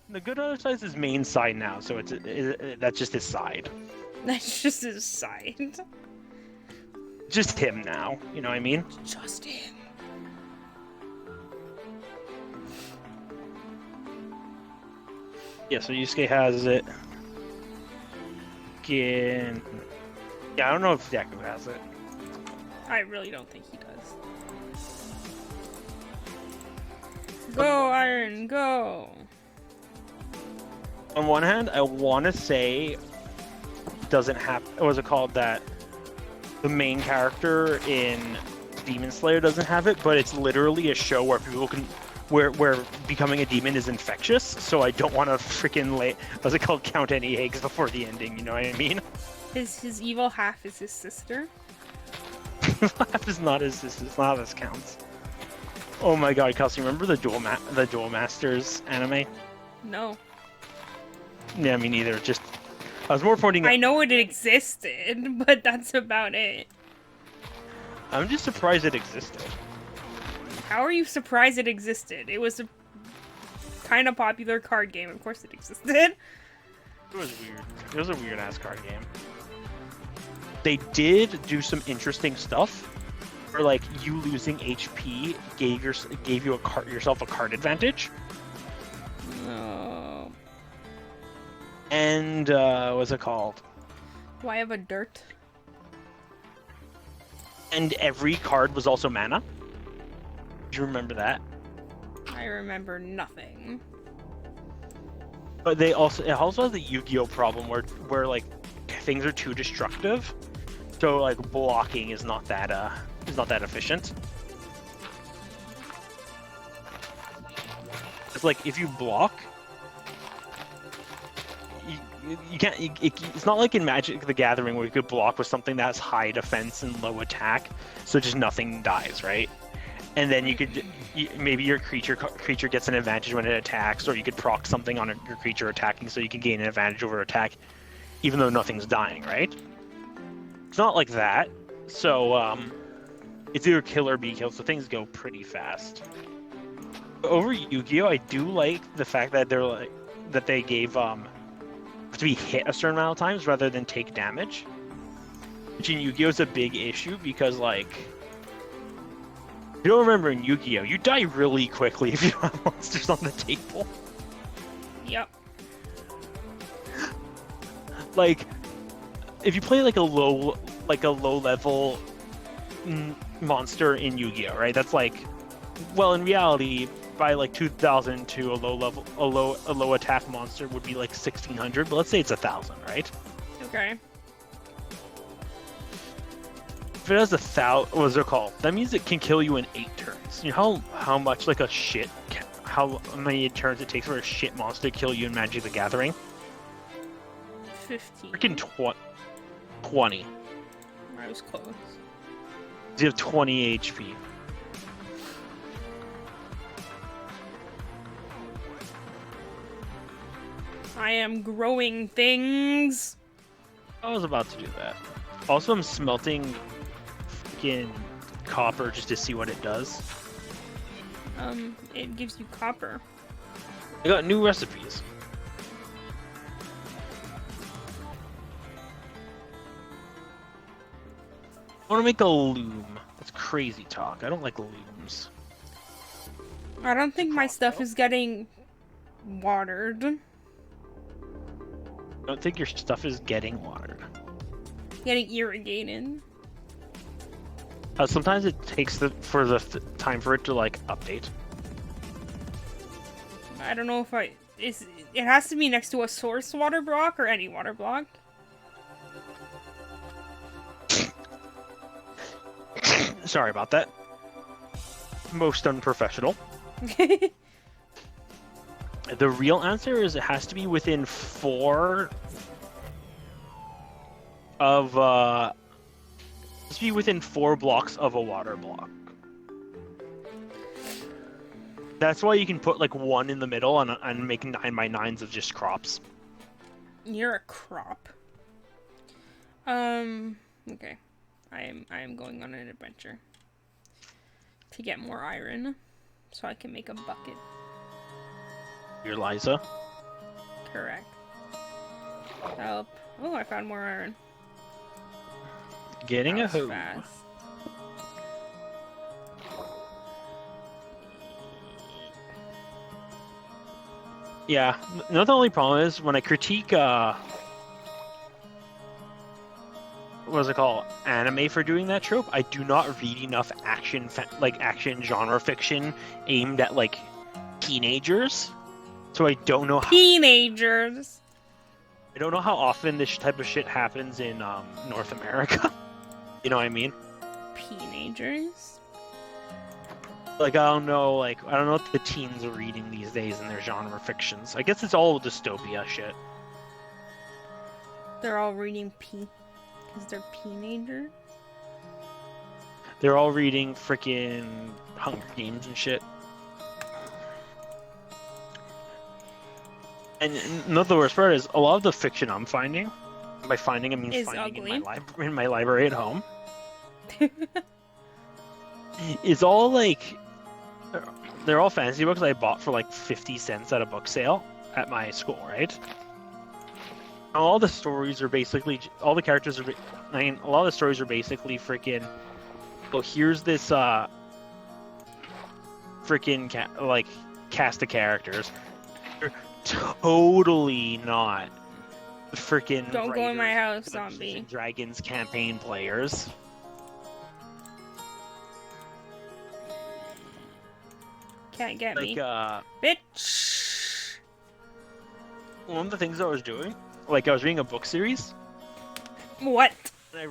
S2: The good other side is his main side now, so that's just his side.
S1: That's just his side.
S2: Just him now. You know what I mean?
S1: Just him.
S2: Yeah. So Yusuke has it. Again. Yeah, I don't know if Deku has it.
S1: I really don't think he does. Go, Iron, go!
S2: On one hand, I want to say doesn't have. What was it called? That the main character in Demon Slayer doesn't have it, but it's literally a show where people can, where becoming a demon is infectious. So I don't want to freaking what's it called? Count any eggs before the ending. You know what I mean?
S1: His evil half is his sister.
S2: Half is not his sister. It's not how this counts. Oh my god, Kelsey, remember the Duel Masters anime?
S1: No.
S2: Yeah, me neither. Just I was more pointing.
S1: I know it existed, but that's about it.
S2: I'm just surprised it existed.
S1: How are you surprised it existed? It was a kind of popular card game. Of course it existed.
S2: It was weird. It was a weird ass card game. They did do some interesting stuff. Where like you losing HP gave you yourself a card advantage.
S1: No.
S2: And what's it called?
S1: Do I have a dirt?
S2: And every card was also mana. Do you remember that?
S1: I remember nothing.
S2: But it also has the Yu-Gi-Oh problem where like things are too destructive, so like blocking is not that efficient. It's like if you block, you can't. It's not like in Magic the Gathering where you could block with something that's high defense and low attack, so just nothing dies, right? And then maybe your creature gets an advantage when it attacks, or you could proc something on your creature attacking, so you can gain an advantage over attack, even though nothing's dying, right? It's not like that. So it's either kill or be killed, so things go pretty fast. Over Yu-Gi-Oh, I do like the fact that they gave to be hit a certain amount of times rather than take damage. Which in Yu-Gi-Oh is a big issue because like. You don't remember in Yu-Gi-Oh, you die really quickly if you have monsters on the table.
S1: Yep.
S2: Like, if you play like a low level monster in Yu-Gi-Oh, right? That's like, well, in reality, by like 2002, a low attack monster would be like 1600, but let's say it's 1000, right?
S1: Okay.
S2: If it has 1,000, what's it called? That means it can kill you in 8 turns. You know how much like how many turns it takes for a shit monster to kill you in Magic the Gathering?
S1: 15.
S2: Freaking 20.
S1: I was close.
S2: You have 20 HP.
S1: I am growing things.
S2: I was about to do that. Also, I'm smelting freaking copper just to see what it does.
S1: It gives you copper.
S2: I got new recipes. I want to make a loom. That's crazy talk. I don't like looms.
S1: I don't think my stuff is getting watered.
S2: I don't think your stuff is getting watered.
S1: Getting irrigated.
S2: Sometimes it takes time for it to like update.
S1: I don't know if it has to be next to a source water block or any water block.
S2: Sorry about that. Most unprofessional. The real answer is it has to be within 4 of it has to be within 4 blocks of a water block. That's why you can put like 1 in the middle and make 9x9s of just crops.
S1: You're a crop. Okay. I am going on an adventure to get more iron so I can make a bucket.
S2: You're Liza.
S1: Correct. Help. Oh, I found more iron.
S2: Getting a hoe.
S1: Fast.
S2: Yeah, not the only problem is when I critique what is it called? Anime for doing that trope. I do not read enough action genre fiction aimed at like teenagers, so I don't know how.
S1: Teenagers.
S2: I don't know how often this type of shit happens in North America. You know what I mean?
S1: Teenagers.
S2: Like I don't know what the teens are reading these days in their genre fictions. I guess it's all dystopia shit.
S1: They're all reading because they're teenagers.
S2: They're all reading freaking Hunger Games and shit. And not the worst part is a lot of the fiction I'm finding. By finding, I mean
S1: Is
S2: finding
S1: ugly.
S2: in my library at home. It's all like they're all fantasy books I bought for like 50 cents at a book sale at my school, right? All the stories are basically all the characters are. I mean, a lot of the stories are basically freaking. Well, here's this freaking cast of characters. They're totally not freaking.
S1: Don't go in my house,
S2: Dungeons
S1: zombie.
S2: and Dragons campaign players.
S1: Can't get me. Bitch!
S2: One of the things I was doing, like I was reading a book series,
S1: What?
S2: and I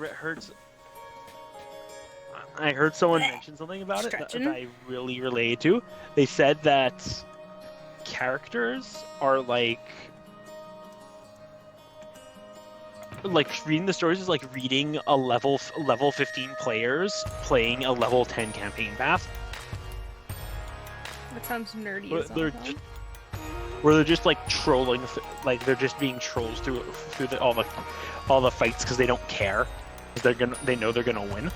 S2: heard someone mention something about it that
S1: Stretching.
S2: I really related to. They said that characters are like reading the stories is like reading a level 15 players playing a level 10 campaign path.
S1: That sounds nerdy
S2: Where
S1: as
S2: they're
S1: hell.
S2: just, where they're just like trolling, like they're just being trolls through all the fights because they don't care, because they know they're gonna win.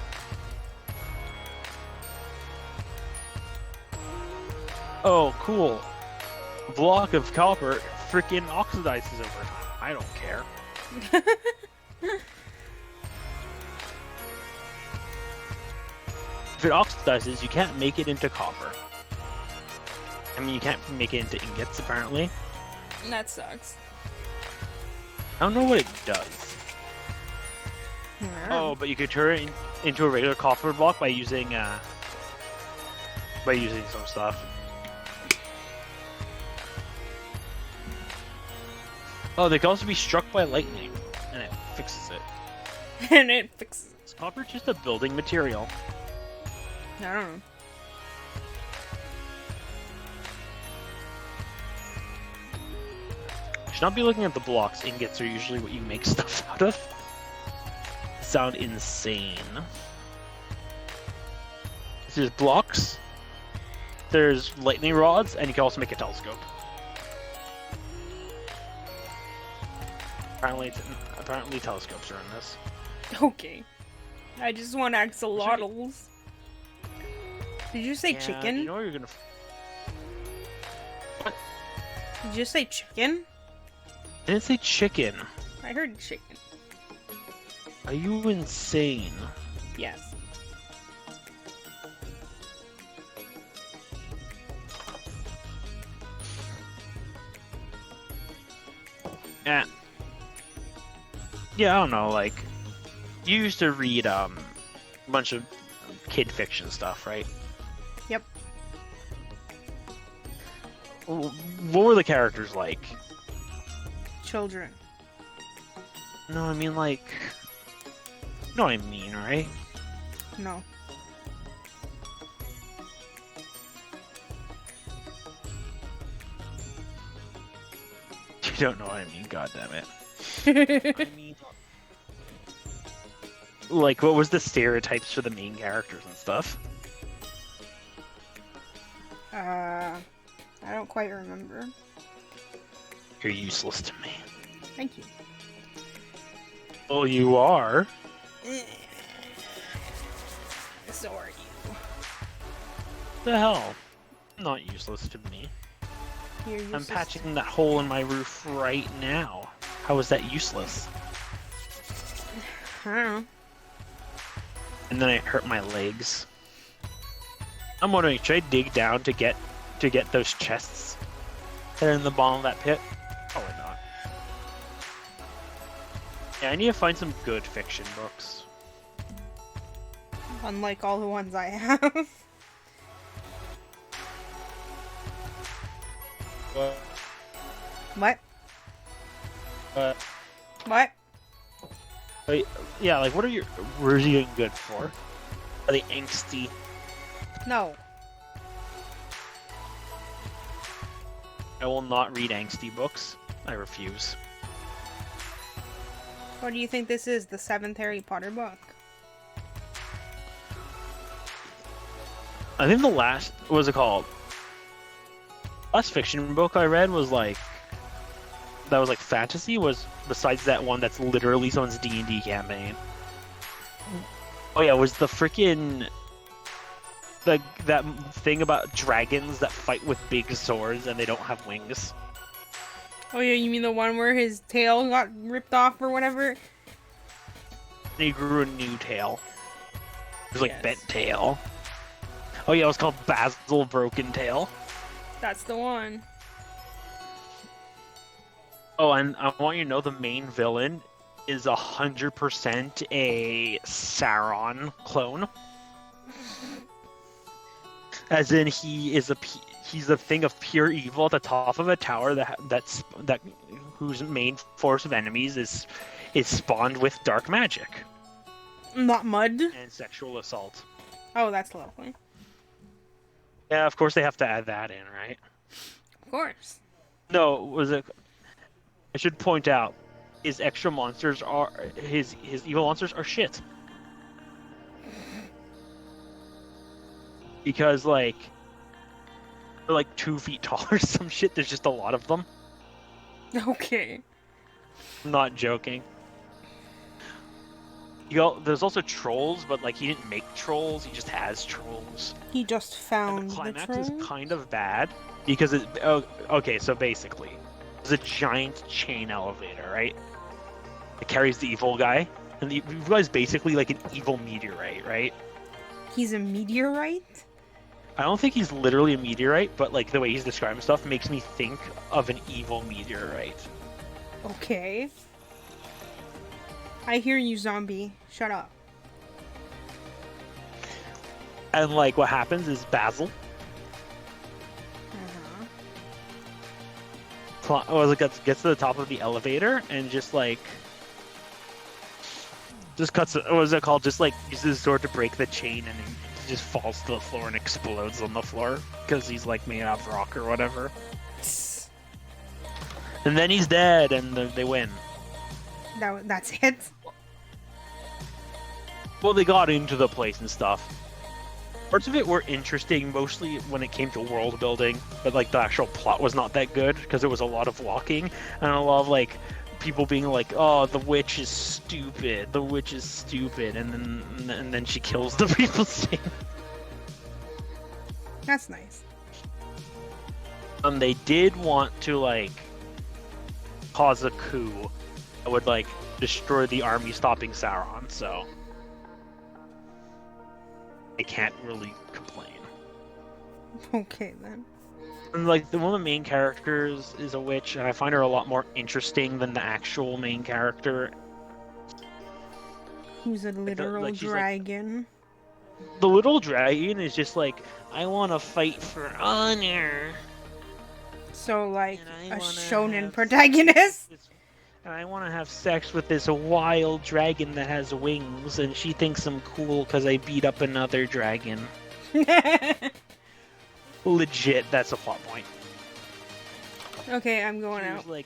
S2: Oh, cool! Block of copper freaking oxidizes over time. I don't care. If it oxidizes, you can't make it into copper. I mean, you can't make it into ingots, apparently.
S1: That sucks.
S2: I don't know what it does. Oh, but you could turn it into a regular copper block by using some stuff. Oh, they can also be struck by lightning, and it fixes it.
S1: And it fixes.
S2: Is copper just a building material?
S1: I don't know.
S2: Should not be looking at the blocks. Ingots are usually what you make stuff out of. Sound insane. So there's blocks, there's lightning rods, and you can also make a telescope. Apparently telescopes are in this.
S1: Okay. I just want axolotls. Did you say
S2: Yeah,
S1: chicken?
S2: You know you're gonna. What?
S1: Did you say chicken?
S2: I didn't say chicken.
S1: I heard chicken.
S2: Are you insane?
S1: Yes.
S2: Yeah. Yeah, I don't know, like, you used to read a bunch of kid fiction stuff, right?
S1: Yep.
S2: What were the characters like?
S1: Children.
S2: No, I mean, like, you know what I mean, right?
S1: No.
S2: You don't know what I mean, goddammit. I mean, like, what was the stereotypes for the main characters and stuff?
S1: I don't quite remember.
S2: You're useless to me.
S1: Thank you.
S2: Oh, you are?
S1: So are you.
S2: The hell? Not useless to me.
S1: You're
S2: I'm
S1: useless.
S2: patching that hole in my roof right now. How is that useless?
S1: I don't know.
S2: And then I hurt my legs. I'm wondering, should I dig down to get those chests that are in the bottom of that pit? Probably not. Yeah, I need to find some good fiction books.
S1: Unlike all the ones I have. What? What?
S2: Wait, yeah, like, what are you getting good for? Are they angsty?
S1: No.
S2: I will not read angsty books. I refuse.
S1: What do you think this is? The 7th Harry Potter book?
S2: I think the last, what was it called? Last fiction book I read was like, that was like fantasy, was besides that one that's literally someone's D&D campaign. Oh yeah, it was the freaking that thing about dragons that fight with big swords and they don't have wings.
S1: Oh yeah, you mean the one where his tail got ripped off or whatever?
S2: And he grew a new tail. It was like
S1: Yes.
S2: bent tail. Oh yeah, it was called Basil Broken Tail.
S1: That's the one.
S2: Oh, and I want you to know the main villain is 100% a Sauron clone. As in, he's a thing of pure evil at the top of a tower that whose main force of enemies is spawned with dark magic
S1: Not mud.
S2: and sexual assault.
S1: Oh, that's lovely.
S2: Yeah, of course they have to add that in, right?
S1: Of course.
S2: No, was it? I should point out, his extra monsters are his evil monsters are shit. Because like they're like 2 feet tall or some shit. There's just a lot of them.
S1: Okay.
S2: I'm not joking. There's also trolls, but like he didn't make trolls. He just has trolls.
S1: He just
S2: And
S1: found
S2: the climax
S1: troll.
S2: is kind of bad because okay, so basically, there's a giant chain elevator, right? It carries the evil guy, and the evil guy's basically like an evil meteorite, right?
S1: He's a meteorite?
S2: I don't think he's literally a meteorite, but like the way he's describing stuff makes me think of an evil meteorite.
S1: Okay. I hear you, zombie. Shut up.
S2: And like what happens is Basil gets to the top of the elevator and just cuts. What was it called? Just like uses his sword to break the chain, and he just falls to the floor and explodes on the floor because he's like made out of rock or whatever. And then he's dead, and they win.
S1: That's it?
S2: Well, they got into the place and stuff. Parts of it were interesting, mostly when it came to world building, but like the actual plot was not that good because it was a lot of walking and a lot of like people being like, "Oh, the witch is stupid. The witch is stupid," and then she kills the people.
S1: That's nice.
S2: They did want to like cause a coup that would like destroy the army stopping Sauron, so I can't really complain.
S1: Okay, then.
S2: And like one of the main characters is a witch, and I find her a lot more interesting than the actual main character.
S1: Who's a literal
S2: she's like-
S1: dragon?
S2: The little dragon is just like, I want to fight for honor.
S1: So, like,
S2: And I
S1: a
S2: wanna
S1: shonen
S2: have
S1: protagonist?
S2: And I want to have sex with this wild dragon that has wings, and she thinks I'm cool because I beat up another dragon. Legit, that's a plot point.
S1: Okay, I'm going
S2: She
S1: out.
S2: was like,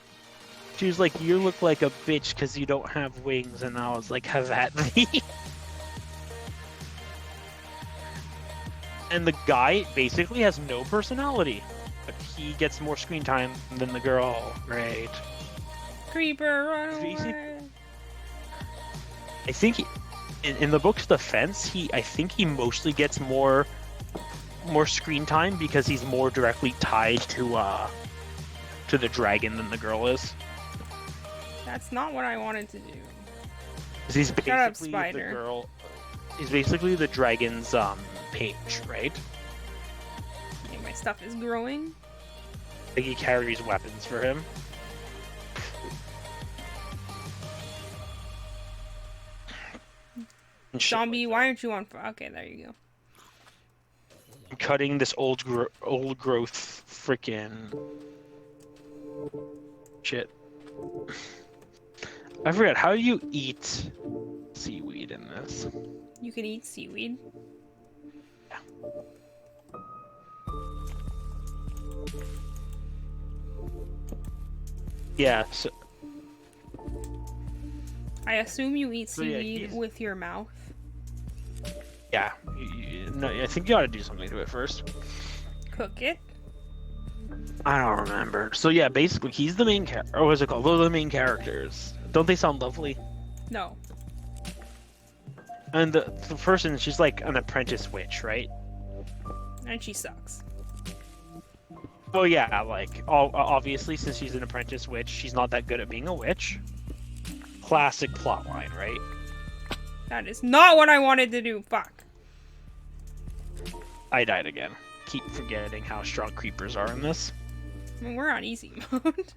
S2: she was like, you look like a bitch because you don't have wings, and I was like, have at thee. And the guy basically has no personality, but he gets more screen time than the girl. Great.
S1: Creeper, run
S2: Basic-
S1: away!
S2: I think in the book's defense, I think he mostly gets more screen time because he's more directly tied to the dragon than the girl is.
S1: That's not what I wanted to do.
S2: 'Cause he's basically
S1: up,
S2: the
S1: spider.
S2: girl. He's basically the dragon's page, right?
S1: Okay, my stuff is growing.
S2: Like he carries weapons for him. And shit
S1: Zombie,
S2: like
S1: why aren't you on fire? Okay, there you go.
S2: that. Cutting this old growth freaking shit. I forgot, how do you eat seaweed in this?
S1: You can eat seaweed.
S2: Yeah, so
S1: I assume you eat
S2: So, yeah,
S1: seaweed
S2: he's-
S1: with your mouth.
S2: yeah, No, I think you ought to do something to it first.
S1: Cook it.
S2: I don't remember. So yeah, basically he's the main character. Or what's it called? Those are the main characters. Don't they sound lovely?
S1: No.
S2: And the person, she's like an apprentice witch, right?
S1: And she sucks.
S2: Oh yeah, like obviously since she's an apprentice witch, she's not that good at being a witch. Classic plotline, right?
S1: That is not what I wanted to do. Fuck.
S2: I died again. Keep forgetting how strong creepers are in this.
S1: I mean, we're on easy mode.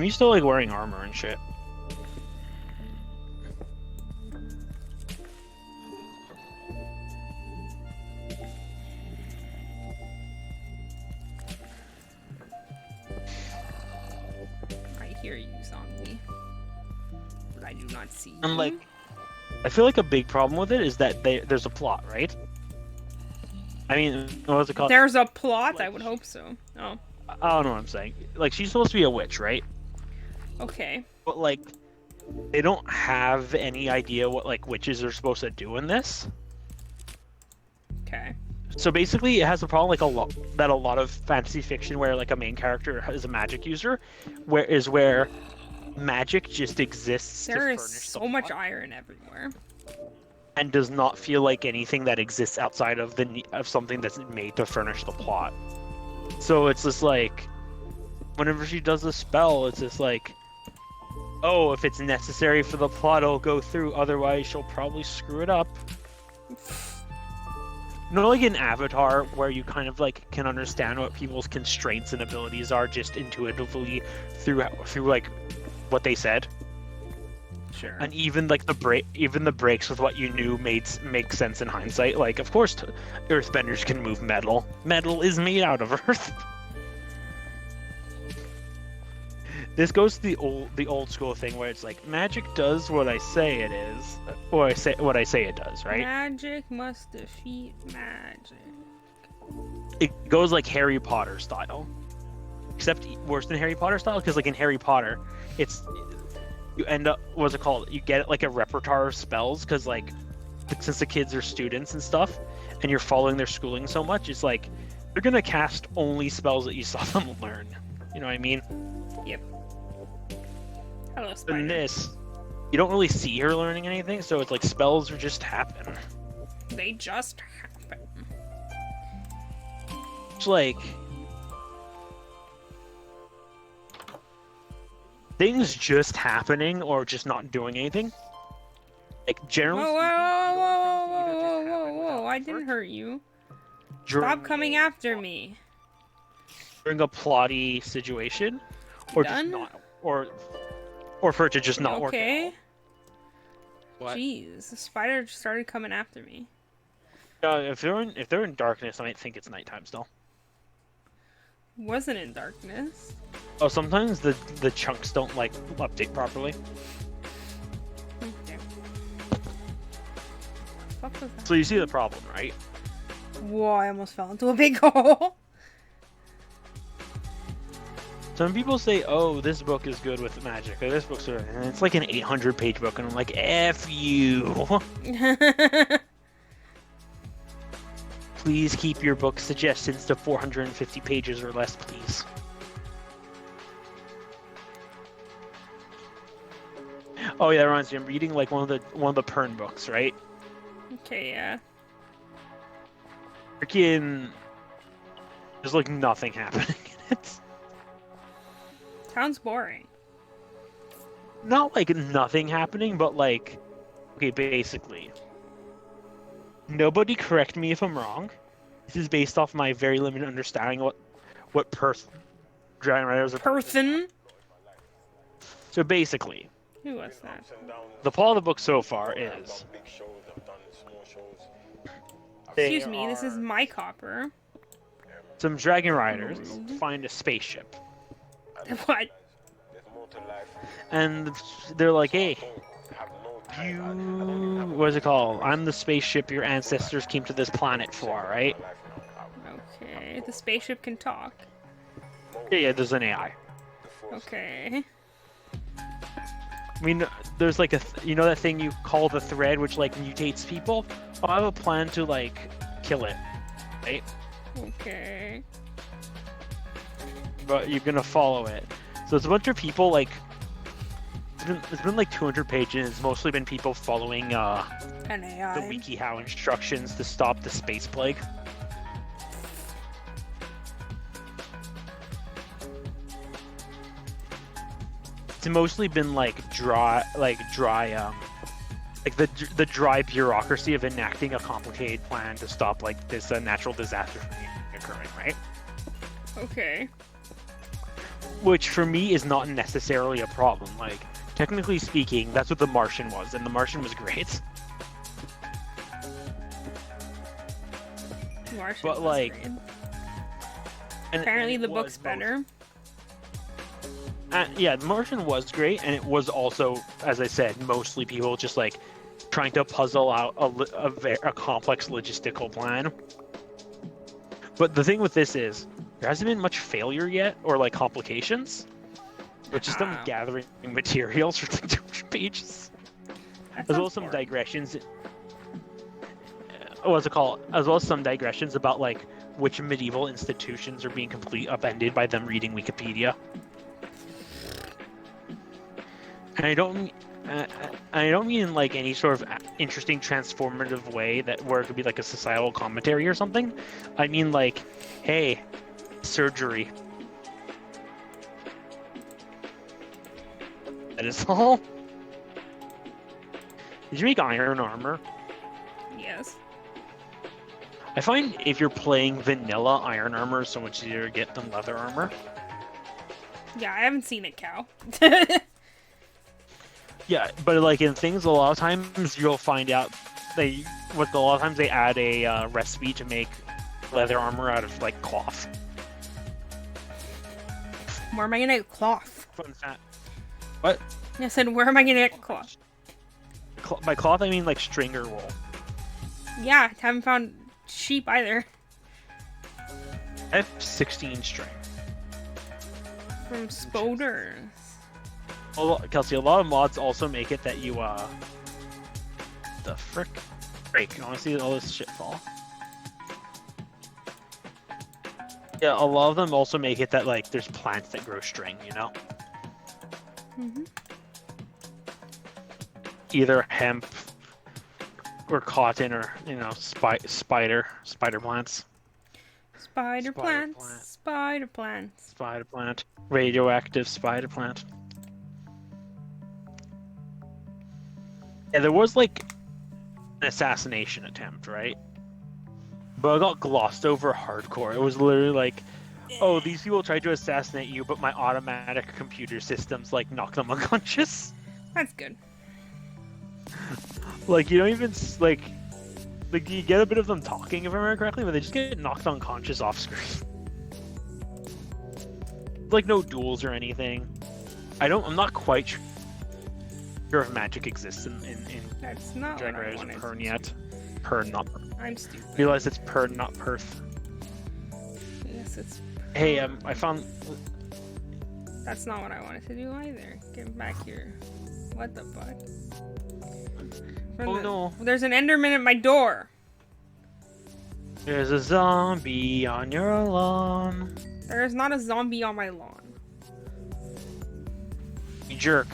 S2: You still like wearing armor and shit.
S1: I hear you, zombie. But I do not see you.
S2: And like, I feel like a big problem with it is that there's a plot, right? I mean, what's it called?
S1: There's a plot? I would hope so. Oh.
S2: I don't know what I'm saying. Like, she's supposed to be a witch, right?
S1: Okay.
S2: But like, they don't have any idea what like witches are supposed to do in this.
S1: Okay.
S2: So basically, it has a problem like a lot of fantasy fiction where like a main character is a magic user, where magic just exists.
S1: There
S2: to
S1: is
S2: furnish
S1: so
S2: the
S1: much
S2: plot
S1: iron everywhere.
S2: and does not feel like anything that exists outside of of something that's made to furnish the plot. So it's just like, whenever she does a spell, it's just like, oh, if it's necessary for the plot, it'll go through. Otherwise, she'll probably screw it up. Not like in Avatar, where you kind of like can understand what people's constraints and abilities are just intuitively through like what they said.
S1: Sure.
S2: And even like the breaks with what you knew make sense in hindsight. Like, of course, Earthbenders can move metal. Metal is made out of Earth. This goes to the old school thing where it's like magic does what I say it is, or what I say it does, right?
S1: Magic must defeat magic.
S2: It goes like Harry Potter style, except worse than Harry Potter style, because like in Harry Potter, you end up, what's it called? You get like a repertoire of spells, because like since the kids are students and stuff, and you're following their schooling so much, it's like they're gonna cast only spells that you saw them learn. You know what I mean?
S1: Yep. Hello, spider.
S2: In this, you don't really see her learning anything, so it's like spells just happen.
S1: They just happen.
S2: It's like things just happening or just not doing anything. Like generally
S1: Whoa,
S2: speaking,
S1: whoa,
S2: you
S1: whoa,
S2: don't
S1: whoa,
S2: things either just
S1: whoa, whoa,
S2: happen
S1: whoa,
S2: without
S1: whoa! I
S2: effort
S1: didn't hurt you.
S2: during
S1: Stop coming
S2: a
S1: after
S2: plot-
S1: me.
S2: during a plotty situation, or
S1: Done?
S2: just not, or for it to just not work.
S1: Okay.
S2: At all. What?
S1: Jeez, the spider just started coming after me.
S2: If they're in darkness, I might think it's nighttime still.
S1: Wasn't in darkness.
S2: Oh, sometimes the chunks don't like update properly.
S1: Okay. Fuck was that?
S2: So you see the problem, right?
S1: Whoa, I almost fell into a big hole.
S2: Some people say, "Oh, this book is good with magic," or "This book's good," and it's like an 800-page book, and I'm like, "F you." Please keep your book suggestions to 450 pages or less, please. Oh yeah, that reminds me. I'm reading like one of the Pern books, right?
S1: Okay, yeah.
S2: Freaking, there's like nothing happening in it.
S1: Sounds boring.
S2: Not like nothing happening, but like, okay, basically. Nobody correct me if I'm wrong. This is based off my very limited understanding of what Dragon Riders are.
S1: Person?
S2: So basically,
S1: Who was that?
S2: the plot of the book so far is
S1: Excuse me, this is my copper.
S2: some Dragon Riders find a spaceship,
S1: What?
S2: and they're like, "Hey, what's it called? I'm the spaceship your ancestors came to this planet for, right?"
S1: Okay, the spaceship can talk.
S2: Yeah, there's an AI.
S1: Okay.
S2: mean, there's like you know that thing you call the thread, which like mutates people. I have a plan to like kill it, right?
S1: Okay.
S2: But you're gonna follow it. So it's a bunch of people like. It's been like 200 pages. It's mostly been people following
S1: An
S2: the
S1: AI.
S2: WikiHow instructions to stop the space plague. It's mostly been like dry, like the dry bureaucracy of enacting a complicated plan to stop like this natural disaster from occurring, right?
S1: Okay.
S2: Which for me is not necessarily a problem. Like technically speaking, that's what The Martian was, and The Martian was great.
S1: Martian
S2: But,
S1: was
S2: like,
S1: great.
S2: And
S1: Apparently
S2: it
S1: the
S2: was
S1: book's
S2: both.
S1: better.
S2: Yeah, The Martian was great, and it was also, as I said, mostly people just like trying to puzzle out a complex logistical plan. But the thing with this is, there hasn't been much failure yet, or like complications. But just them gathering materials for like 200 pages,
S1: That
S2: as well
S1: sounds
S2: as some
S1: boring.
S2: digressions. What's it called? As well as some digressions about like which medieval institutions are being completely upended by them reading Wikipedia. And I don't mean in like any sort of interesting transformative way that where it could be like a societal commentary or something. I mean like, hey, surgery. That is all. Did you make iron armor?
S1: Yes.
S2: I find if you're playing vanilla, iron armor is so much easier to get than leather armor.
S1: Yeah, I haven't seen it, Cow.
S2: Yeah, but like in things, a lot of times you'll find out a lot of times they add a recipe to make leather armor out of like cloth.
S1: Where am I gonna get cloth?
S2: Fun fact. What?
S1: I said, where am I gonna get cloth?
S2: By cloth, I mean like stringer wool.
S1: Yeah, haven't found sheep either.
S2: I have 16 string.
S1: From Spoders.
S2: Kelsey, a lot of mods also make it that you the frick? Break. You want to see all this shit fall? Yeah, a lot of them also make it that like there's plants that grow string, you know?
S1: Mhm.
S2: Either hemp or cotton or, you know, spider plants.
S1: Spider plants.
S2: plant.
S1: Spider plants.
S2: Spider plant. Radioactive spider plant. Yeah, there was like an assassination attempt, right? But it got glossed over hardcore. It was literally like, oh, these people tried to assassinate you, but my automatic computer systems like knocked them unconscious.
S1: That's good.
S2: Like you don't even like you get a bit of them talking, if I remember correctly, but they just get knocked unconscious off screen. Like no duels or anything. I'm not quite sure if magic exists in
S1: That's not
S2: Dragon
S1: what I
S2: Riders
S1: wanted.
S2: Pern yet. Pern, not Pern.
S1: I'm stupid.
S2: Realize it's Pern, not Perth.
S1: Yes, it's.
S2: Hey, I found.
S1: That's not what I wanted to do either. Get back here. What the fuck?
S2: No.
S1: There's an Enderman at my door.
S2: There's a zombie on your lawn.
S1: There is not a zombie on my lawn.
S2: You jerk.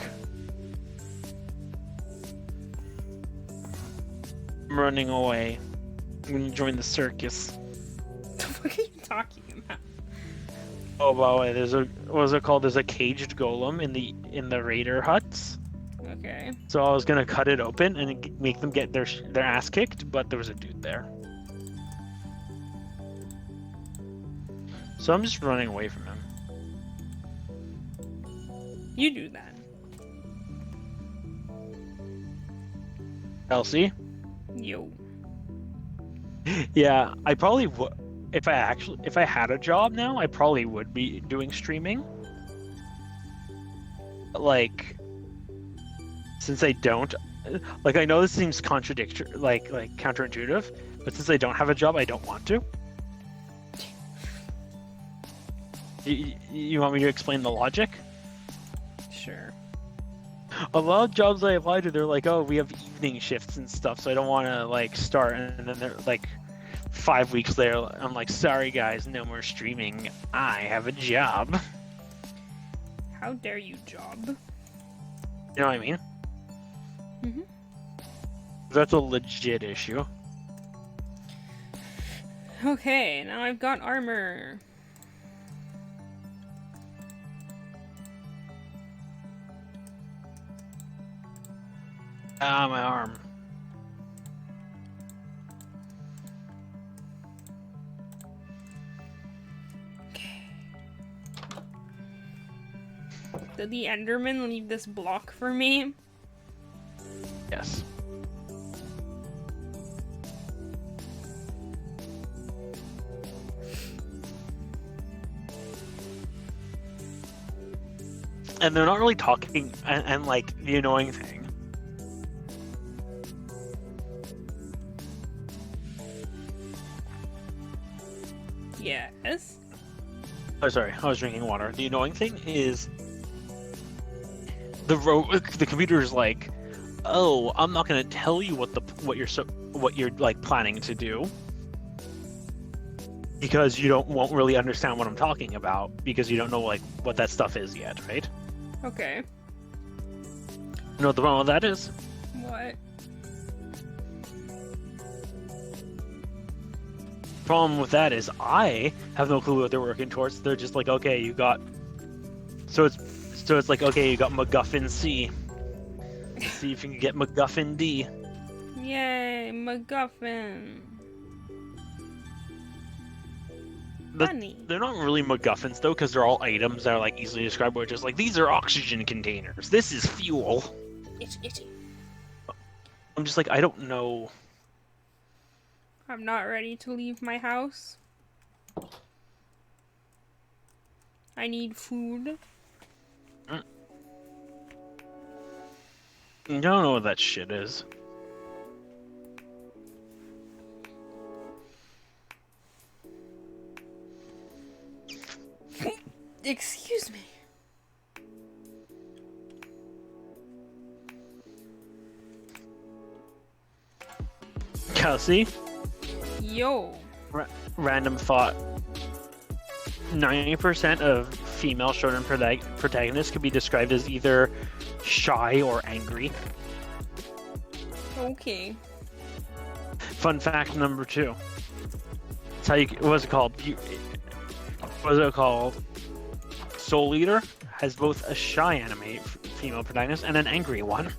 S2: I'm running away. I'm gonna join the circus.
S1: What the fuck are you talking about?
S2: Oh, by the way, there's a what's it called? There's a caged golem in the raider huts.
S1: Okay.
S2: So I was gonna cut it open and make them get their ass kicked, but there was a dude there. So I'm just running away from him.
S1: You do that.
S2: Elsie?
S1: Yo.
S2: Yeah, I probably would. If I had a job now, I probably would be doing streaming. Like, since I don't, like, I know this seems contradictory, like counterintuitive, but since I don't have a job, I don't want to. You want me to explain the logic?
S1: Sure.
S2: A lot of jobs I apply to, they're like, oh, we have evening shifts and stuff, so I don't want to like start. And then they're like, 5 weeks later, I'm like, sorry guys, no more streaming. I have a job.
S1: How dare you, job?
S2: You know what I mean?
S1: Mhm.
S2: That's a legit issue.
S1: Okay, now I've got armor.
S2: Ah, my arm.
S1: Did the Enderman leave this block for me?
S2: Yes. And they're not really talking, and like the annoying thing.
S1: Yes.
S2: Oh, sorry, I was drinking water. The annoying thing is the computer is like, oh, I'm not gonna tell you what you're like planning to do because you won't really understand what I'm talking about because you don't know like what that stuff is yet, right?
S1: Okay.
S2: You know what the problem with that is?
S1: What?
S2: Problem with that is I have no clue what they're working towards. They're just like, okay, you got. So it's like, okay, you got MacGuffin C. Let's see if you can get MacGuffin D.
S1: Yay, MacGuffin. Funny.
S2: They're not really MacGuffins though, because they're all items that are like easily described. But just like these are oxygen containers. This is fuel.
S1: Itchy.
S2: I'm just like, I don't know.
S1: I'm not ready to leave my house. I need food.
S2: I don't know what that shit is.
S1: Excuse me.
S2: Kelsey,
S1: Yo.
S2: random thought. 90% of female shonen protagonists could be described as either shy or angry.
S1: Okay.
S2: Fun fact number 2. That's how what's it called? What is it called? Soul Eater has both a shy anime female protagonist and an angry one.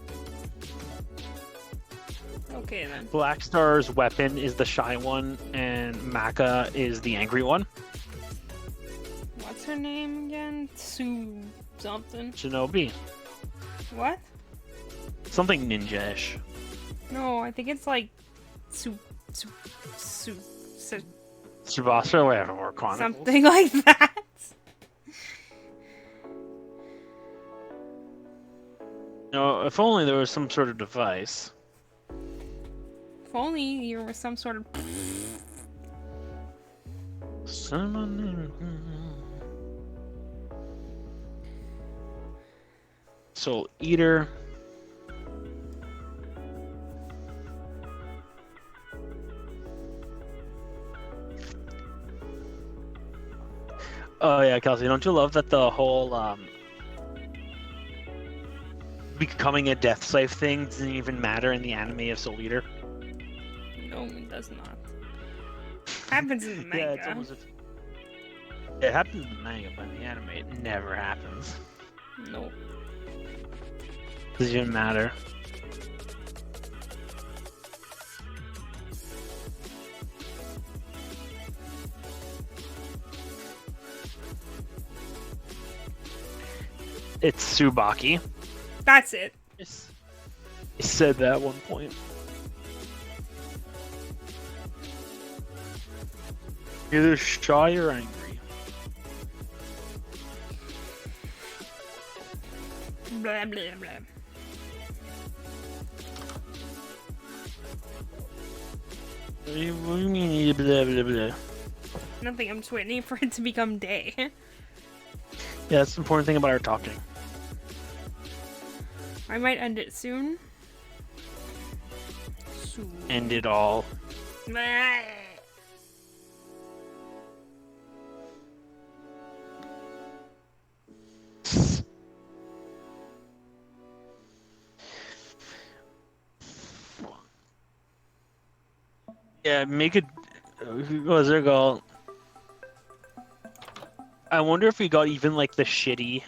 S1: Okay then.
S2: Black Star's weapon is the shy one, and Maka is the angry one.
S1: What's her name again? Sue something.
S2: Shinobi.
S1: What?
S2: Something ninja-ish.
S1: No, I think it's like
S2: Tsubasa or whatever, or Chronicles.
S1: something like that.
S2: No, if only there was some sort of device.
S1: If only there was some sort of.
S2: Soul Eater. Oh yeah, Kelsey, don't you love that the whole becoming a death slave thing doesn't even matter in the anime of Soul Eater?
S1: No, it does not. Happens in the manga.
S2: Yeah, it's almost it happens in the manga, but in the anime it never happens.
S1: Nope.
S2: Doesn't even matter. It's Tsubaki.
S1: That's it.
S2: I said that at one point. Either shy or angry.
S1: Blah blah blah.
S2: What do you mean blah blah blah?
S1: Nothing. I'm just waiting for it to become day.
S2: Yeah, that's the important thing about our talking.
S1: I might end it soon.
S2: End it all. Yeah, make it. What's it called? I wonder if we got even like the shitty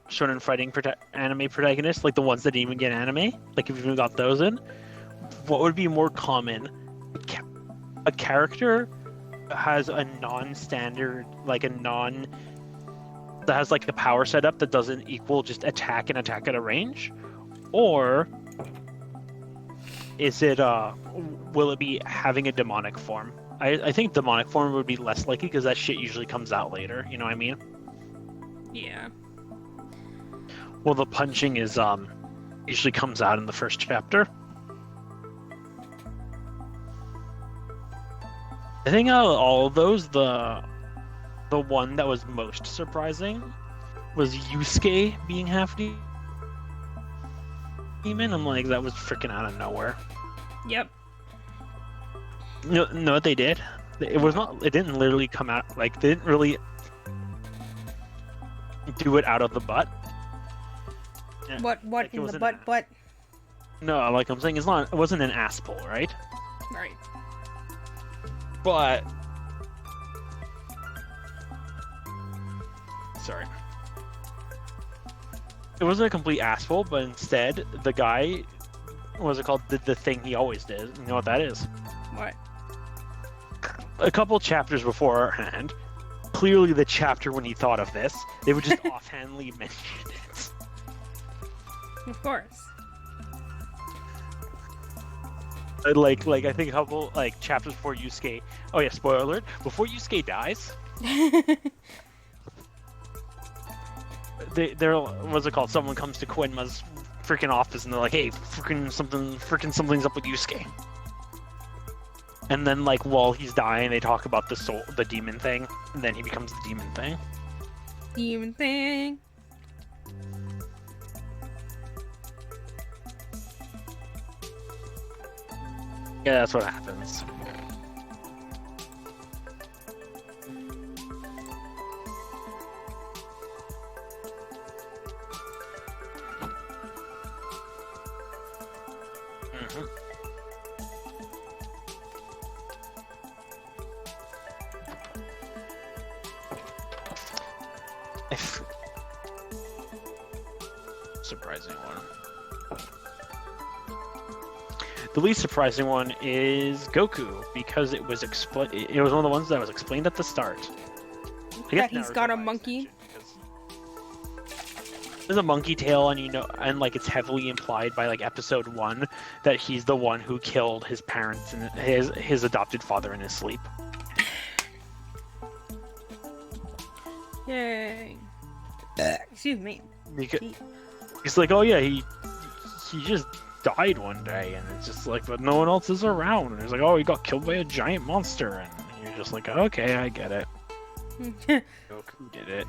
S2: shonen fighting anime protagonists, like the ones that didn't even get anime. Like if we even got those in, what would be more common? A character has a non-standard, like that has like a power setup that doesn't equal just attack and attack at a range, or is it will it be having a demonic form? I think demonic form would be less likely because that shit usually comes out later. You know what I mean?
S1: Yeah.
S2: Well, the punching is usually comes out in the first chapter. I think out of all of those, the one that was most surprising was Yusuke being half demon. I'm like, that was freaking out of nowhere.
S1: Yep.
S2: No, what they did? It was not. It didn't literally come out. Like they didn't really do it out of the butt.
S1: What
S2: like,
S1: in the butt?
S2: No, like I'm saying, it's not. It wasn't an ass pull, right?
S1: Right.
S2: But sorry, it wasn't a complete asshole. But instead, the guy, what was it called? The thing he always did. You know what that is?
S1: What?
S2: A couple chapters beforehand, clearly the chapter when he thought of this, they would just offhandedly mention it.
S1: Of course.
S2: Like I think a couple like chapters before Yusuke. Oh yeah, spoiler alert! Before Yusuke dies, there what's it called? Someone comes to Koenma's freaking office and they're like, "Hey, freaking something's up with Yusuke." And then, like, while he's dying, they talk about the demon thing, and then he becomes the demon thing.
S1: Demon thing.
S2: Yeah, that's what happens. Surprising one. The least surprising one is Goku because it was It was one of the ones that was explained at the start.
S1: That he's got a monkey.
S2: There's a monkey tail, and like it's heavily implied by like episode 1 that he's the one who killed his parents and his adopted father in his sleep.
S1: Yay! Excuse me.
S2: He's like, oh yeah, he just died one day, and it's just like, but no one else is around. And he's like, oh, he got killed by a giant monster, and you're just like, okay, I get it. Goku did it.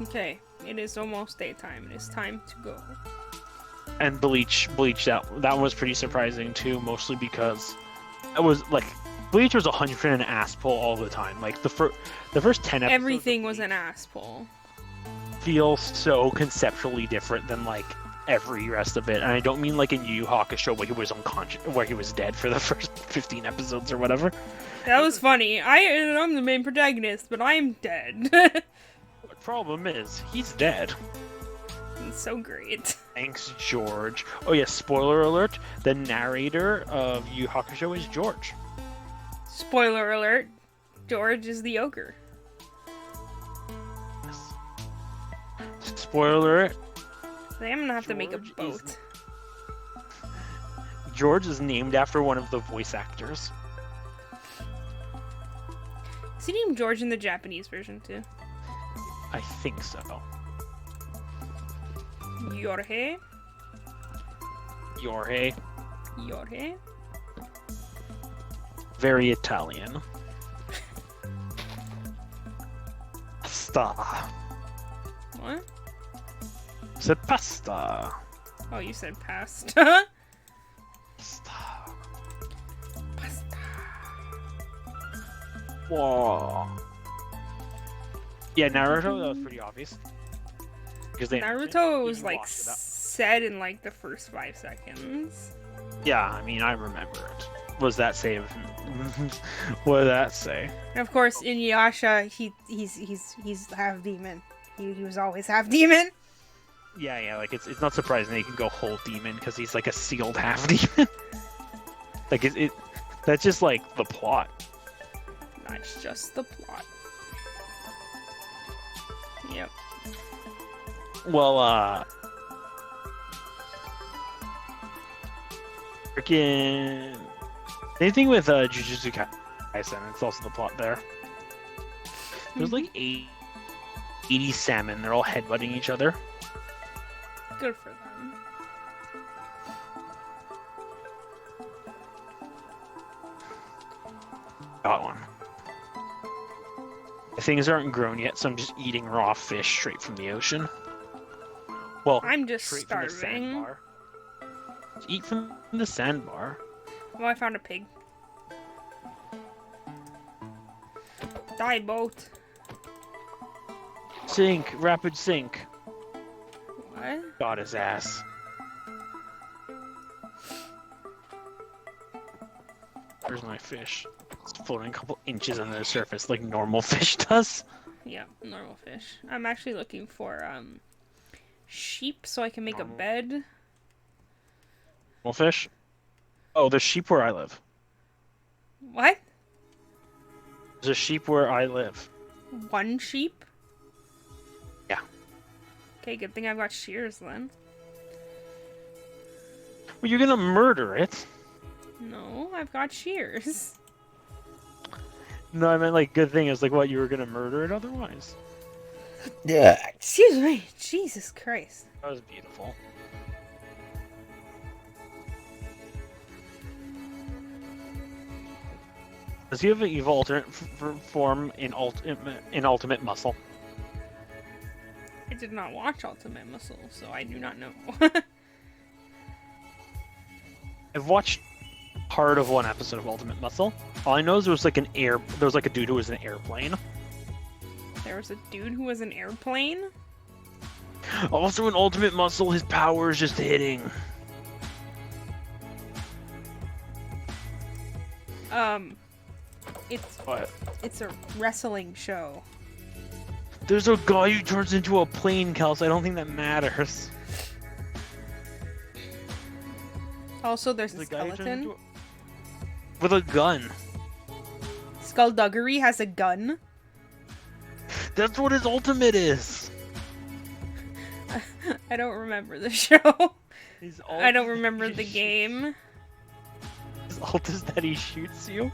S1: Okay, it is almost daytime. It is time to go.
S2: And Bleach, that was pretty surprising too, mostly because it was like Bleach was 100% an ass pull all the time. Like the first 10 episodes.
S1: Everything was an ass pull.
S2: Feels so conceptually different than like every rest of it, and I don't mean like in Yu Yu Hakusho where he was unconscious, where he was dead for the first 15 episodes or whatever.
S1: That was funny. I'm the main protagonist, but I'm dead.
S2: The problem is he's dead.
S1: It's so great.
S2: Thanks, George. Oh yeah, spoiler alert: the narrator of Yu Yu Hakusho is George.
S1: Spoiler alert: George is the ogre.
S2: Spoiler alert.
S1: I'm gonna have to make a boat.
S2: George is named after one of the voice actors.
S1: Is he named George in the Japanese version too?
S2: I think so.
S1: Jorge?
S2: Jorge.
S1: Jorge?
S2: Very Italian. Stop.
S1: What?
S2: Said pasta.
S1: Oh, you said pasta.
S2: Pasta.
S1: Pasta.
S2: Whoa. Yeah, Naruto, that was pretty obvious. Because
S1: Naruto was
S2: you
S1: like
S2: walked it up.
S1: said in like the first 5 seconds.
S2: Yeah, I mean, I remember it. Was that save? What did that say?
S1: And of course, Inuyasha, he's half demon. He was always half demon.
S2: Yeah, like it's not surprising that he can go whole demon because he's like a sealed half demon. Like it that's just like the plot.
S1: That's just the plot. Yep.
S2: Well, freaking anything with Jujutsu Kaisen, it's also the plot there. There's like 80 salmon. They're all headbutting each other.
S1: Good for them.
S2: Got one. The things aren't grown yet, so I'm just eating raw fish straight from the ocean. Well,
S1: I'm just
S2: straight from the
S1: starving.
S2: sandbar. Eat from the sandbar.
S1: Oh, I found a pig. Die, boat.
S2: Sink, rapid sink.
S1: What?
S2: Got his ass. Where's my fish? It's floating a couple inches under the surface like normal fish does.
S1: Yeah, normal fish. I'm actually looking for sheep so I can make a bed.
S2: Normal fish? Oh, there's sheep where I live.
S1: What?
S2: There's a sheep where I live.
S1: One sheep?
S2: Yeah.
S1: Okay, good thing I've got shears then.
S2: Well, you're gonna murder it.
S1: No, I've got shears.
S2: No, I meant like good thing is like what you were gonna murder it otherwise.
S1: Yeah. Excuse me. Jesus Christ.
S2: That was beautiful. Does he have an evil alternate form in Ultimate Muscle?
S1: I did not watch Ultimate Muscle, so I do not know.
S2: I've watched part of one episode of Ultimate Muscle. All I know is there was like a dude who was in an airplane.
S1: There was a dude who was an airplane?
S2: Also in Ultimate Muscle, his power is just hitting.
S1: It's a wrestling show.
S2: There's a guy who turns into a plane, Kels. I don't think that matters.
S1: Also, there's
S2: The
S1: a
S2: guy who turns
S1: skeleton.
S2: into with a gun.
S1: Skullduggery has a gun.
S2: That's what his ultimate is.
S1: I don't remember the show.
S2: His
S1: I don't remember the game.
S2: His ult is that he shoots you.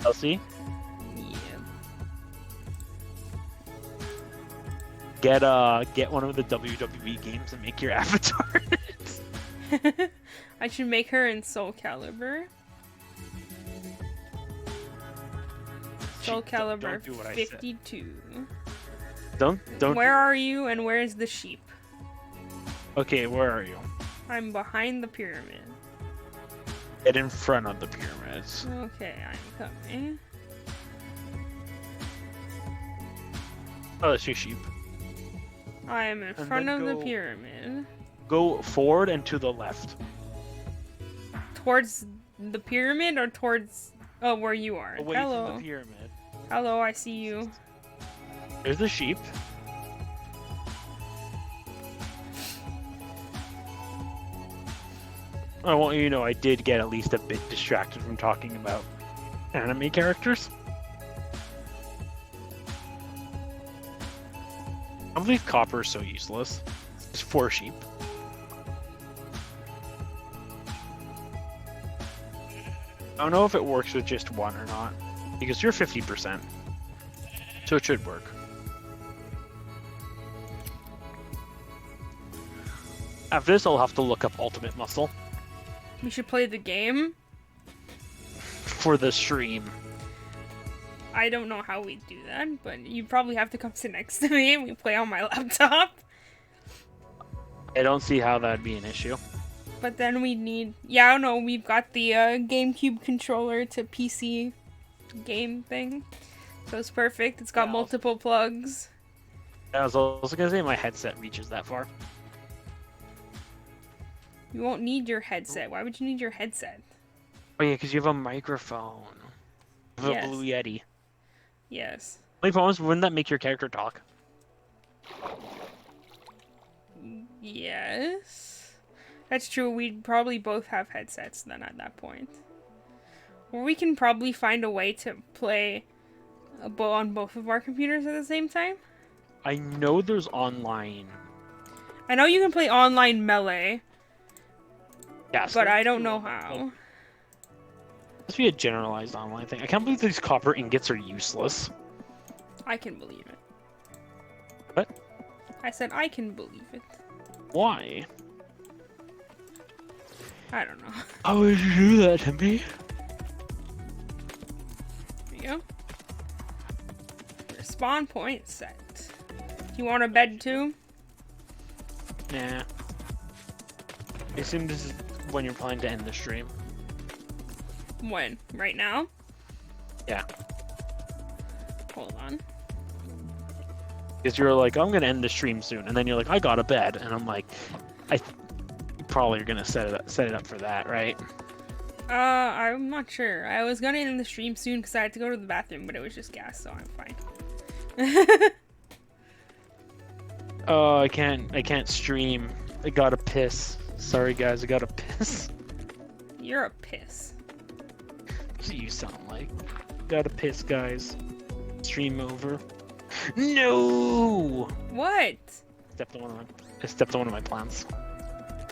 S2: Elsie,
S1: Yeah.
S2: get one of the WWE games and make your avatar.
S1: I should make her in Soul Calibur. Soul Calibur
S2: Don't do what I said.
S1: 52.
S2: Don't.
S1: Where are you and where is the sheep?
S2: Okay, where are you?
S1: I'm behind the pyramid.
S2: Get in front of the pyramids.
S1: Okay, I'm coming.
S2: Oh, that's your sheep.
S1: I am in
S2: And
S1: front
S2: then
S1: of the
S2: go-
S1: pyramid.
S2: Go forward and to the left.
S1: Towards the pyramid or towards where you are?
S2: Away
S1: Hello.
S2: from the pyramid.
S1: Hello, I see you.
S2: There's the sheep. I want you to know I did get at least a bit distracted from talking about anime characters. I believe copper is so useless. It's 4 sheep. I don't know if it works with just one or not, because you're 50%, so it should work. After this, I'll have to look up Ultimate Muscle
S1: We should play the game.
S2: for the stream.
S1: I don't know how we do that, but you probably have to come sit next to me and we play on my laptop.
S2: I don't see how that'd be an issue.
S1: But then we need... Yeah, I don't know. We've got the GameCube controller to PC game thing. So it's perfect. It's got multiple plugs.
S2: I was also going to say my headset reaches that far.
S1: You won't need your headset. Why would you need your headset?
S2: Oh, yeah, because you have a microphone. You have a Blue Yeti.
S1: Yes.
S2: My problem is, wouldn't that make your character talk?
S1: Yes. That's true. We'd probably both have headsets then at that point. Or we can probably find a way to play on both of our computers at the same time.
S2: I know there's online.
S1: I know you can play online Melee.
S2: Yes.
S1: But I don't know how.
S2: It must be a generalized online thing. I can't believe these copper ingots are useless.
S1: I can believe it.
S2: What?
S1: I said I can believe it.
S2: Why?
S1: I don't know.
S2: How would you do that to me?
S1: There you go. Your spawn point set. Do you want a bed too?
S2: Nah. I assume this is when you're planning to end the stream.
S1: When? Right now?
S2: Yeah.
S1: Hold on.
S2: Because you're like, I'm gonna end the stream soon, and then you're like, I got a bed, and I'm like, you probably are gonna set it up for that, right?
S1: I'm not sure. I was gonna end the stream soon because I had to go to the bathroom, but it was just gas, so I'm fine.
S2: Oh, I can't stream. I gotta piss. Sorry guys, I gotta piss.
S1: You're a piss.
S2: That's what you sound like. Gotta piss, guys. Stream over. No!
S1: What?
S2: I stepped on one of my plants.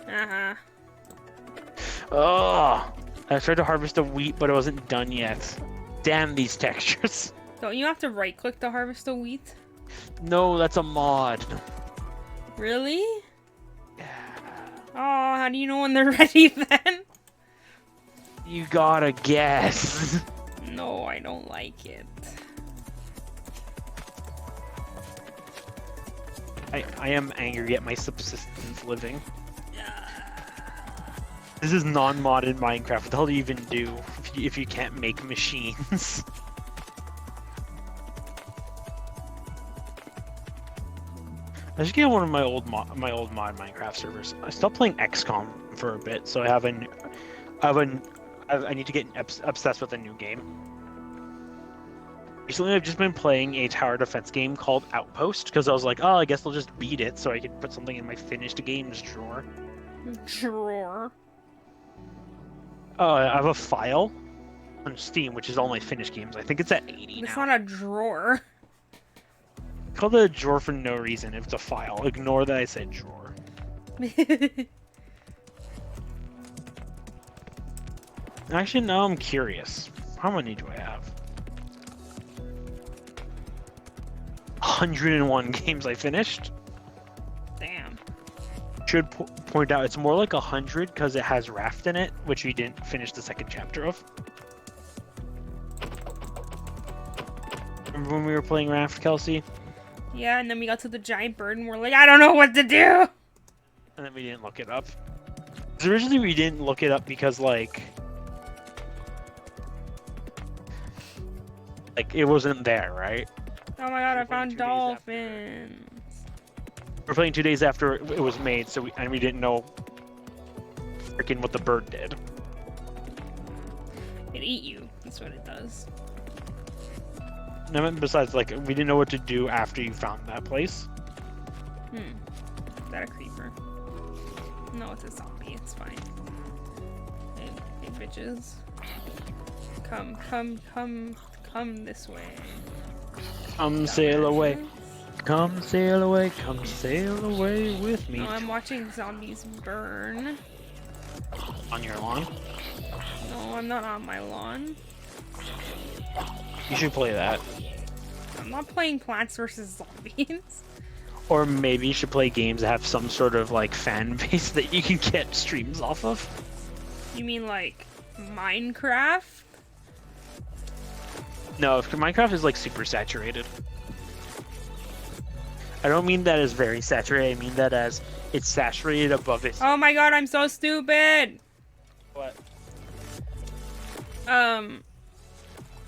S1: Uh-huh.
S2: Oh! I tried to harvest the wheat, but it wasn't done yet. Damn these textures.
S1: Don't you have to right-click to harvest the wheat?
S2: No, that's a mod.
S1: Really?
S2: Yeah.
S1: Oh, how do you know when they're ready then?
S2: You gotta guess.
S1: No, I don't like it.
S2: I am angry at my subsistence living. This is non-modded Minecraft. What the hell do you even do if you can't make machines? I should get one of my old mod Minecraft servers. I stopped playing XCOM for a bit, so I need to get obsessed with a new game. Recently, I've just been playing a tower defense game called Outpost because I was like, oh, I guess I'll just beat it so I can put something in my finished games drawer.
S1: Drawer.
S2: I have a file on Steam, which is all my finished games. I think it's at 80 now.
S1: It's not a drawer.
S2: It's called a drawer for no reason. If it's a file, ignore that I said drawer. Actually, now I'm curious. How many do I have? 101 games I finished.
S1: Damn.
S2: Should point out it's more like 100 because it has Raft in it, which we didn't finish the second chapter of. Remember when we were playing Raft, Kelsey?
S1: Yeah, and then we got to the giant bird and we're like, I don't know what to do!
S2: And then we didn't look it up. 'Cause originally we didn't look it up because, like, it wasn't there, right?
S1: Oh my god, I found dolphins.
S2: We're playing 2 days after it was made, so we didn't know freaking what the bird did.
S1: It ate you. That's what it does.
S2: No, besides, like, we didn't know what to do after you found that place.
S1: Is that a creeper? No, it's a zombie. It's fine. Hey, bitches. Come this way.
S2: Come sail away. Come sail away. Come sail away with me.
S1: No, I'm watching zombies burn.
S2: On your lawn?
S1: No, I'm not on my lawn.
S2: You should play that.
S1: I'm not playing Plants vs. Zombies.
S2: Or maybe you should play games that have some sort of, like, fan base that you can get streams off of.
S1: You mean like Minecraft?
S2: No, if Minecraft is like super saturated. I don't mean that as very saturated. I mean that as it's saturated above its.
S1: Oh my god, I'm so stupid!
S2: What?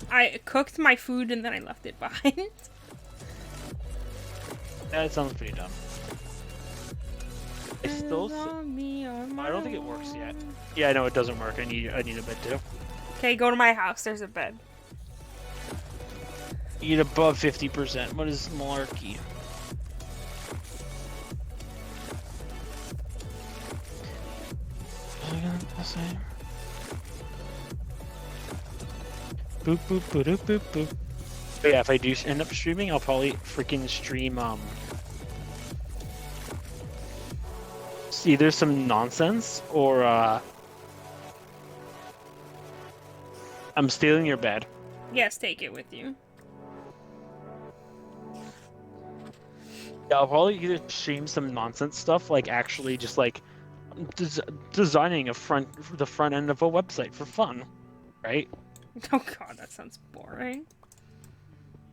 S1: I cooked my food and then I left it behind.
S2: That sounds pretty dumb. I still. I don't think it works
S1: own.
S2: yet. Yeah, I know it doesn't work. I need a bed too.
S1: Okay, go to my house. There's a bed.
S2: Eat above 50%. What is malarkey? Boop boop boop boop boop boop. But yeah, if I do end up streaming, I'll probably freaking stream either some nonsense or I'm stealing your bed.
S1: Yes, take it with you.
S2: Yeah, I'll probably either stream some nonsense stuff, like actually just like designing the front end of a website for fun, right?
S1: Oh god, that sounds boring.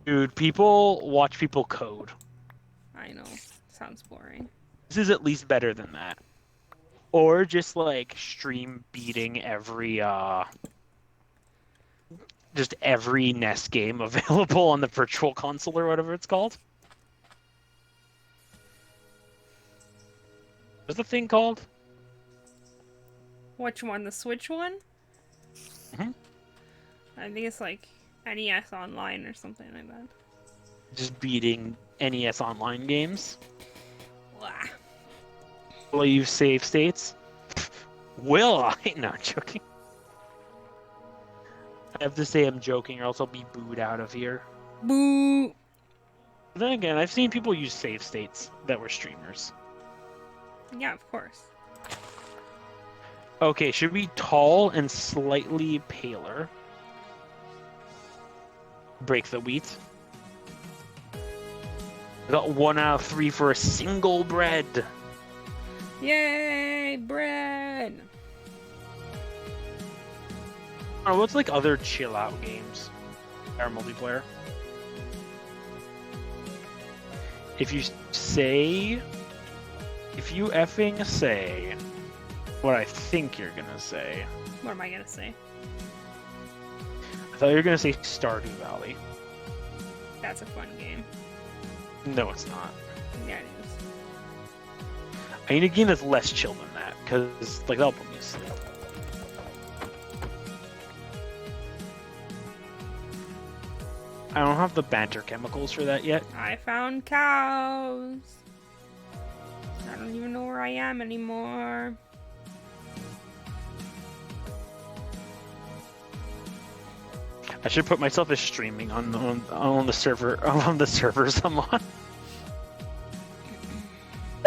S2: Dude, people watch people code.
S1: I know. Sounds boring.
S2: This is at least better than that. Or just like stream beating every just every NES game available on the virtual console or whatever it's called. What's the thing called?
S1: Which one? The Switch one?
S2: Mm-hmm.
S1: I think it's like NES Online or something like that.
S2: Just beating NES Online games.
S1: Blah.
S2: Will you save states? Will I? No, I'm joking. I have to say I'm joking or else I'll be booed out of here.
S1: Boo!
S2: But then again, I've seen people use save states that were streamers.
S1: Yeah, of course.
S2: Okay, should be tall and slightly paler. Break the wheat. I got 1 out of 3 for a single bread.
S1: Yay, bread!
S2: Oh, what's like other chill out games? Or multiplayer? If you effing say what I think you're gonna say.
S1: What am I gonna say?
S2: I thought you were gonna say Stardew Valley.
S1: That's a fun game.
S2: No, it's not.
S1: Yeah, it is.
S2: I need a game that's less chill than that, because like that'll put me to sleep. I don't have the banter chemicals for that yet.
S1: I found cows. I don't even know where I am anymore.
S2: I should put myself as streaming on the servers I'm on. How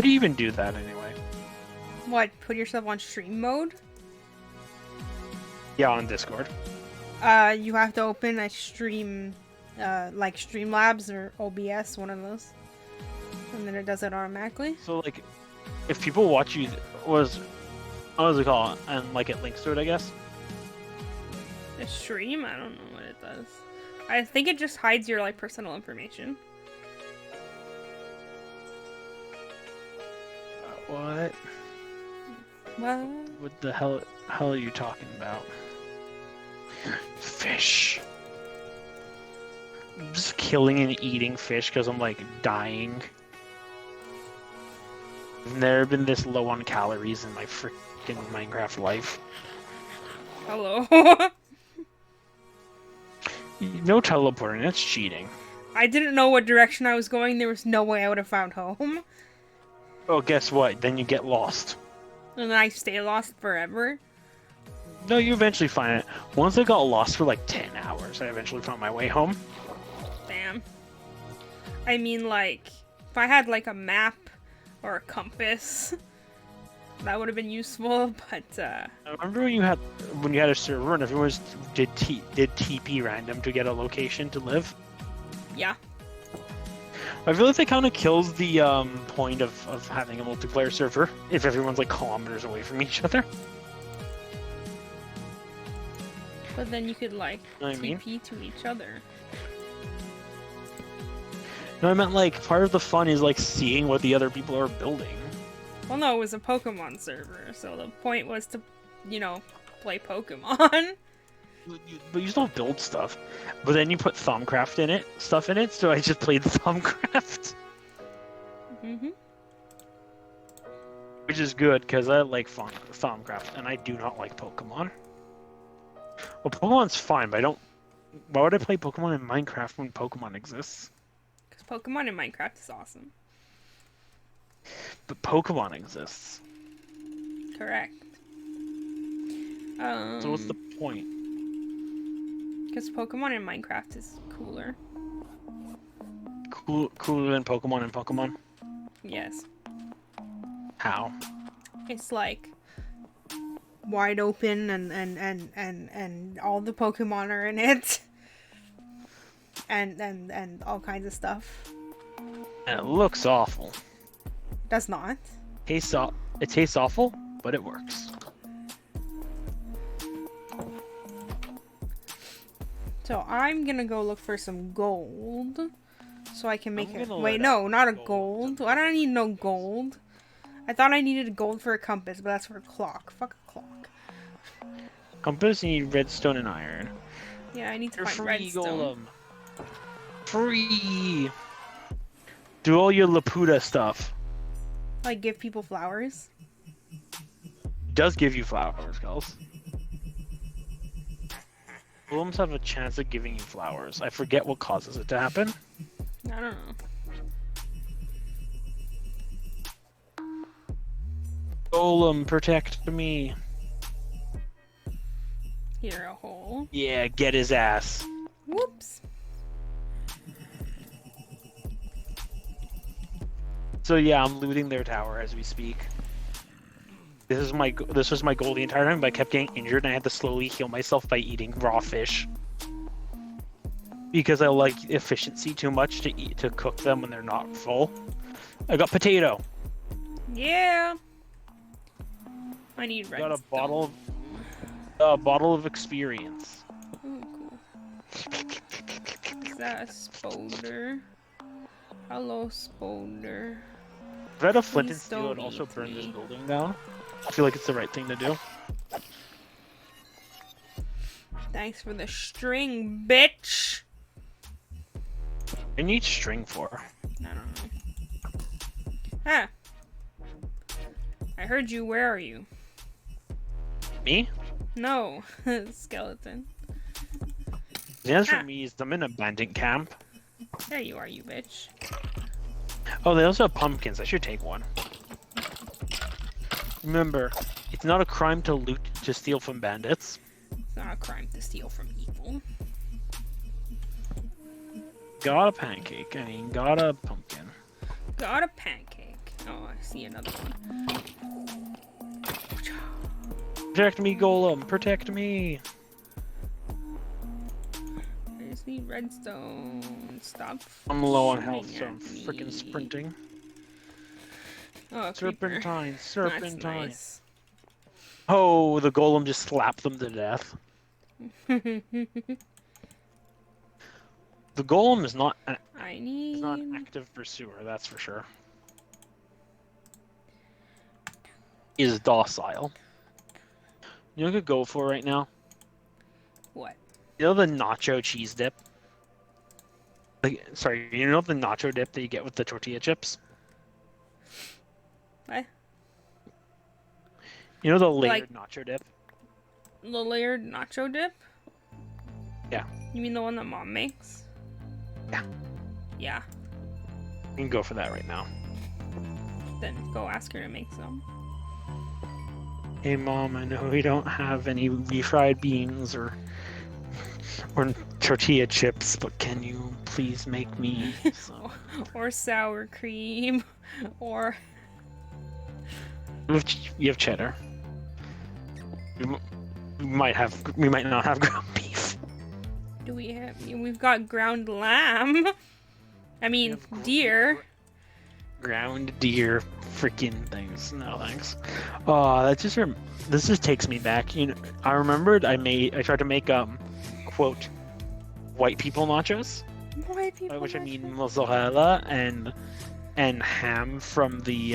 S2: do you even do that anyway?
S1: What? Put yourself on stream mode?
S2: Yeah, on Discord.
S1: You have to open a stream, like Streamlabs or OBS, one of those, and then it does it automatically.
S2: So like, if people watch you, what does it call? And like it links to it, I guess.
S1: A stream? I don't know what it does. I think it just hides your like personal information.
S2: What?
S1: What?
S2: What the hell are you talking about? Fish. I'm just killing and eating fish because I'm like dying. I've never been this low on calories in my freaking Minecraft life.
S1: Hello.
S2: No teleporting, that's cheating.
S1: I didn't know what direction I was going. There was no way I would have found home.
S2: Oh, guess what? Then you get lost.
S1: And then I stay lost forever.
S2: No, you eventually find it. Once I got lost for like 10 hours, I eventually found my way home.
S1: Damn. I mean, like, if I had like a map or a compass, that would have been useful, but
S2: I remember when you had a server and everyone did TP random to get a location to live?
S1: yeah.
S2: I feel like that kind of kills the point of having a multiplayer server if everyone's like kilometers away from each other.
S1: But then you could like
S2: Know what I mean?
S1: TP to each other.
S2: No, I meant like part of the fun is like seeing what the other people are building.
S1: Well, no, it was a Pokemon server, so the point was to, play Pokemon.
S2: But you still build stuff. But then you put Thumbcraft in it, stuff in it, so I just played Thumbcraft.
S1: Mm-hmm.
S2: Which is good, because I like Thumbcraft, and I do not like Pokemon. Well, Pokemon's fine, but I don't... Why would I play Pokemon in Minecraft when Pokemon exists?
S1: Because Pokemon in Minecraft is awesome.
S2: But Pokemon exists.
S1: Correct.
S2: So what's the point?
S1: Because Pokemon in Minecraft is cooler.
S2: Cooler than Pokemon in Pokemon?
S1: Yes.
S2: How?
S1: It's like wide open and all the Pokemon are in it. And all kinds of stuff.
S2: And it looks awful.
S1: Does not.
S2: It tastes awful, but it works.
S1: So I'm gonna go look for some gold, so I can make it.
S2: gonna
S1: Wait,
S2: let
S1: no,
S2: out
S1: not a
S2: gold.
S1: gold. Why don't I need no gold? I thought I needed a gold for a compass, but that's for a clock. Fuck a clock.
S2: Compass, you need redstone and iron.
S1: Yeah, I need to
S2: You're
S1: find
S2: free,
S1: redstone.
S2: Golem. Free! Do all your Laputa stuff.
S1: Like give people flowers.
S2: Does give you flowers, girls. Golems have a chance of giving you flowers. I forget what causes it to happen.
S1: I don't know.
S2: Golem, protect me.
S1: Here, a hole.
S2: Yeah, get his ass.
S1: Whoops.
S2: So yeah, I'm looting their tower as we speak. This was my goal the entire time, but I kept getting injured and I had to slowly heal myself by eating raw fish. Because I like efficiency too much to cook them when they're not full. I got potato.
S1: Yeah. I need
S2: Got
S1: redstone.
S2: a bottle of experience.
S1: Ooh, cool. Is that a Spoder? Hello, Spoder.
S2: If I had a flint and
S1: Please
S2: steel, I'd
S1: don't
S2: also
S1: eat
S2: burn this
S1: me.
S2: building down. I feel like it's the right thing to do.
S1: Thanks for the string, bitch.
S2: I need string for.
S1: I don't know. Ah. I heard you. Where are you?
S2: Me?
S1: No. Skeleton.
S2: The answer
S1: Ah.
S2: for me is I'm in a bandit camp.
S1: There you are, you bitch.
S2: Oh, they also have pumpkins. I should take one. Remember, it's not a crime to steal from bandits.
S1: It's not a crime to steal from evil.
S2: Got a pancake. I mean, got a pumpkin.
S1: Got a pancake. Oh, I see another one.
S2: Protect me, Golem. Protect me.
S1: I just need redstone. Stop.
S2: I'm low on health,
S1: shooting
S2: so I'm
S1: at me.
S2: freaking sprinting.
S1: Oh, a creeper.
S2: Serpentine, serpentine.
S1: That's
S2: Oh, the Golem just slapped them to death.
S1: nice.
S2: The Golem is not
S1: I need.
S2: an active pursuer, that's for sure. Is docile. You know what I could go for right now?
S1: What?
S2: You know the nacho cheese dip? Like, sorry, you know the nacho dip that you get with the tortilla chips?
S1: What?
S2: You know the layered nacho dip?
S1: The layered nacho dip?
S2: Yeah.
S1: You mean the one that Mom makes?
S2: Yeah.
S1: Yeah.
S2: You can go for that right now.
S1: Then go ask her to make some.
S2: Hey Mom, I know we don't have any refried beans or tortilla chips, but can you please make me some?
S1: Or sour cream. Or.
S2: You have cheddar. We might not have ground beef.
S1: Do we have. We've got ground lamb. I mean, deer.
S2: Ground deer freaking things. No thanks. Oh, this just takes me back. You know, I remembered I tried to make quote white people nachos.
S1: Why people?
S2: Which I
S1: like
S2: mean
S1: that?
S2: mozzarella and ham from the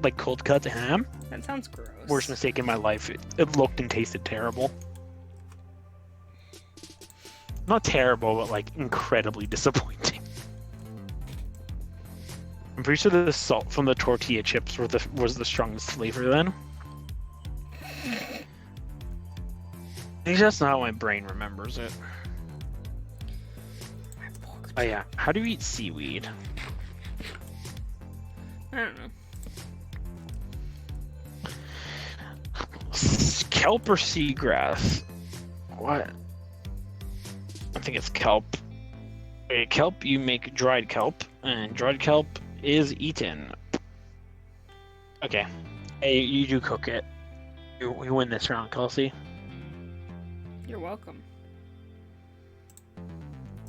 S2: like cold cut ham.
S1: That sounds gross.
S2: Worst mistake in my life. It looked and tasted terrible. Not terrible, but like incredibly disappointing. I'm pretty sure the salt from the tortilla chips was the strongest flavor then. It's just not how my brain remembers it.
S1: My pork
S2: Oh yeah, how do you eat seaweed?
S1: I don't know.
S2: Kelp or seagrass? What? I think it's kelp. Okay, kelp, you make dried kelp, and dried kelp is eaten. Okay. Hey, you do cook it. We win this round, Kelsey.
S1: You're welcome.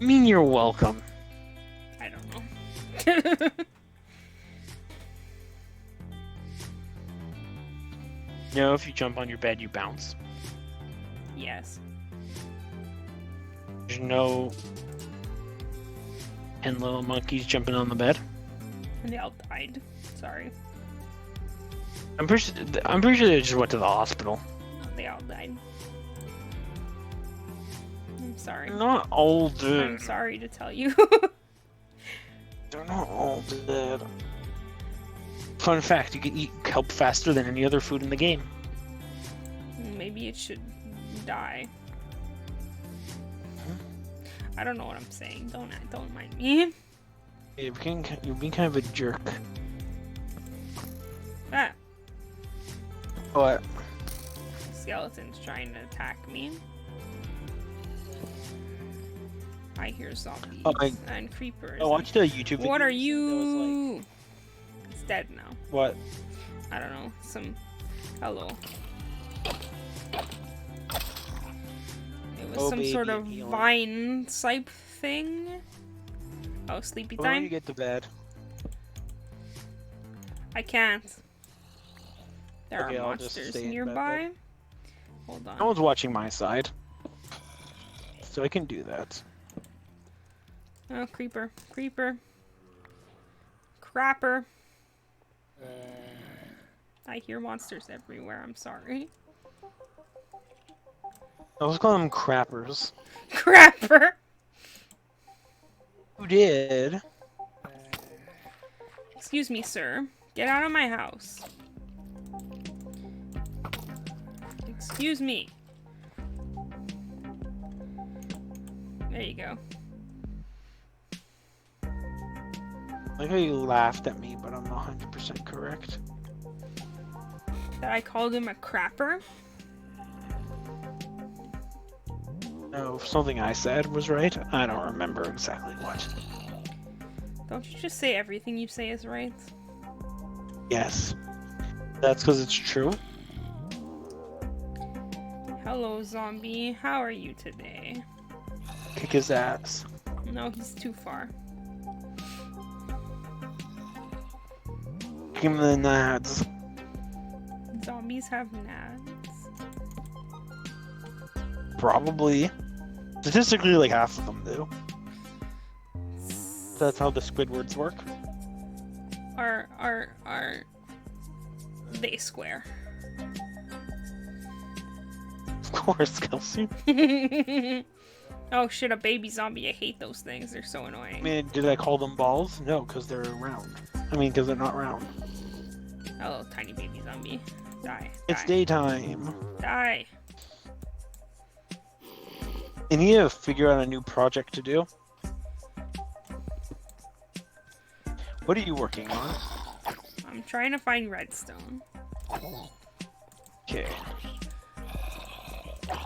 S2: I mean, you're welcome.
S1: I don't know.
S2: You know, if you jump on your bed, you bounce.
S1: Yes.
S2: There's no 10 little monkeys jumping on the bed.
S1: And they all died. Sorry.
S2: I'm pretty sure they just went to the hospital.
S1: They all died. I'm sorry.
S2: They're not all dead.
S1: I'm sorry to tell you.
S2: They're not all dead. Fun fact, you can eat kelp faster than any other food in the game.
S1: Maybe it should die. I don't know what I'm saying. Don't mind me.
S2: You're being kind of a jerk.
S1: Ah,
S2: What?
S1: skeleton's trying to attack me. I hear zombies and creepers.
S2: I watched a YouTube video.
S1: What are
S2: recently that was
S1: you? It's dead now.
S2: like, what?
S1: I don't know. Hello. It was
S2: Oh,
S1: some
S2: baby,
S1: sort of
S2: healing.
S1: vine type thing. Oh, sleepy
S2: When do
S1: time?
S2: you get to bed?
S1: I can't. There
S2: Okay,
S1: are
S2: I'll just
S1: monsters
S2: stay in bed
S1: nearby.
S2: then.
S1: Hold on.
S2: No one's watching my side, so I can do that.
S1: Oh, creeper. Creeper. Crapper. I hear monsters everywhere. I'm sorry.
S2: I was calling them crappers.
S1: Crapper!
S2: Who did?
S1: Excuse me, sir. Get out of my house. Excuse me. There you go.
S2: I like how you laughed at me, but I'm not 100% correct.
S1: That I called him a crapper?
S2: No, if something I said was right. I don't remember exactly what.
S1: Don't you just say everything you say is right?
S2: Yes. That's because it's true.
S1: Hello, zombie. How are you today?
S2: Kick his ass.
S1: No, he's too far.
S2: Give him the nads.
S1: Zombies have nads.
S2: Probably. Statistically, like half of them do. That's how the Squidwards work.
S1: Are they square?
S2: Of course, Kelsey.
S1: Oh shit, a baby zombie. I hate those things. They're so
S2: I
S1: annoying.
S2: mean, did I call them balls? No, because they're round. I mean, because they're not round.
S1: Hello, tiny baby zombie. Die.
S2: It's
S1: Die.
S2: daytime.
S1: Die.
S2: I need to figure out a new project to do. What are you working on?
S1: I'm trying to find redstone.
S2: Okay.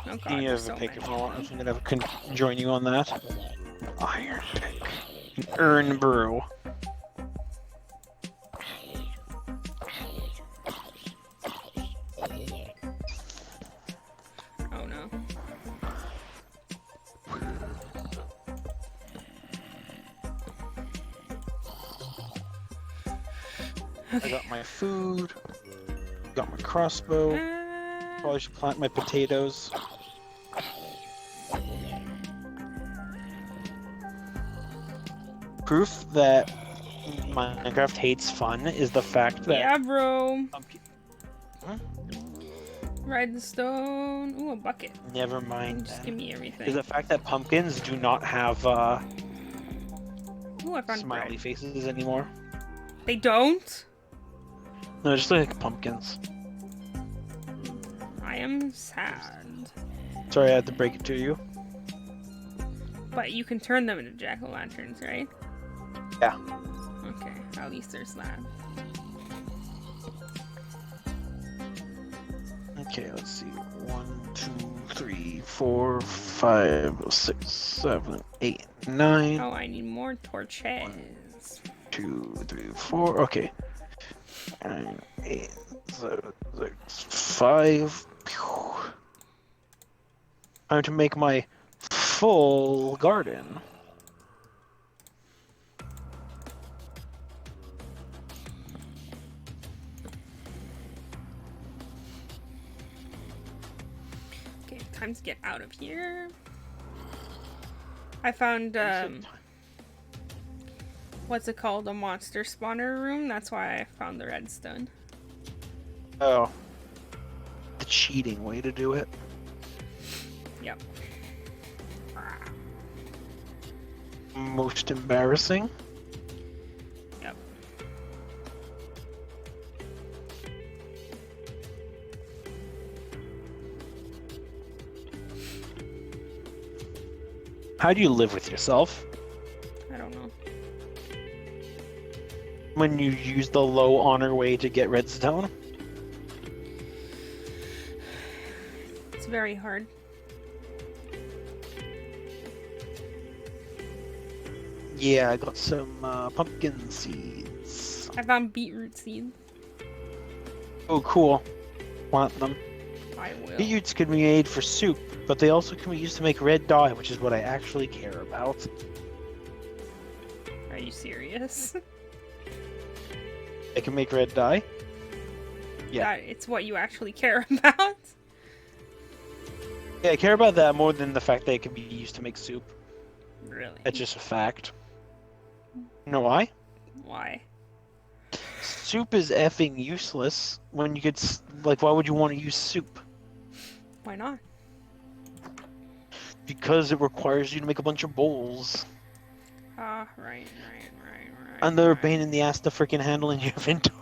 S1: Oh god,
S2: You need
S1: there's
S2: to
S1: so
S2: pick if
S1: many.
S2: I want. I'm gonna join you on that. Iron pick. An urn brew.
S1: Oh no.
S2: I got my food. Got my crossbow. Probably should plant my potatoes. Proof that Minecraft hates fun is the fact that
S1: Yeah, bro.
S2: pumpkin.
S1: Redstone. Ooh, a bucket.
S2: Never mind.
S1: Just give me
S2: Is
S1: everything.
S2: the fact that pumpkins do not have
S1: Ooh, I found
S2: smiley
S1: bread.
S2: faces anymore.
S1: They don't?
S2: No, just like pumpkins.
S1: I am sad.
S2: Sorry, I had to break it to you.
S1: But you can turn them into jack-o'-lanterns, right?
S2: Yeah.
S1: Okay, at least there's that.
S2: Okay, let's see. 1, 2, 3, 4, 5, 6, 7, 8, 9.
S1: Oh, I need more torches.
S2: 2, 3, 4. Okay. 9, 8, 7, 6, 5. Pew. Time to make my full garden.
S1: Okay, time to get out of here. I found, what's it called? A monster spawner room. That's why I found the redstone.
S2: Oh. The cheating way to do it.
S1: Yep.
S2: Most embarrassing.
S1: Yep.
S2: How do you live with yourself
S1: I don't know.
S2: when you use the low honor way to get redstone?
S1: It's very hard.
S2: Yeah, I got some pumpkin seeds.
S1: I found beetroot seeds.
S2: Oh, cool. Want them.
S1: I will.
S2: Beetroots can be made for soup, but they also can be used to make red dye, which is what I actually care about.
S1: Are you serious?
S2: I can make red dye. Yeah.
S1: That it's what you actually care about?
S2: Yeah, I care about that more than the fact that it can be used to make soup.
S1: Really?
S2: That's just a fact. You know why?
S1: Why?
S2: Soup is effing useless when you could, like, why would you want to use soup?
S1: Why not?
S2: Because it requires you to make a bunch of bowls.
S1: Ah, right.
S2: And they're a pain in the ass to freaking handle in your inventory.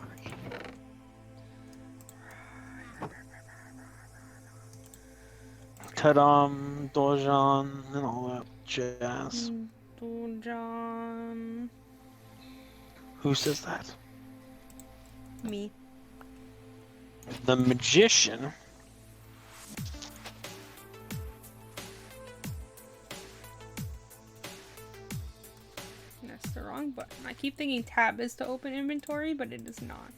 S2: Tadam, Dojan, and all that jazz.
S1: John.
S2: Who says that?
S1: Me.
S2: The magician.
S1: That's the wrong button. I keep thinking tab is to open inventory, but it is not.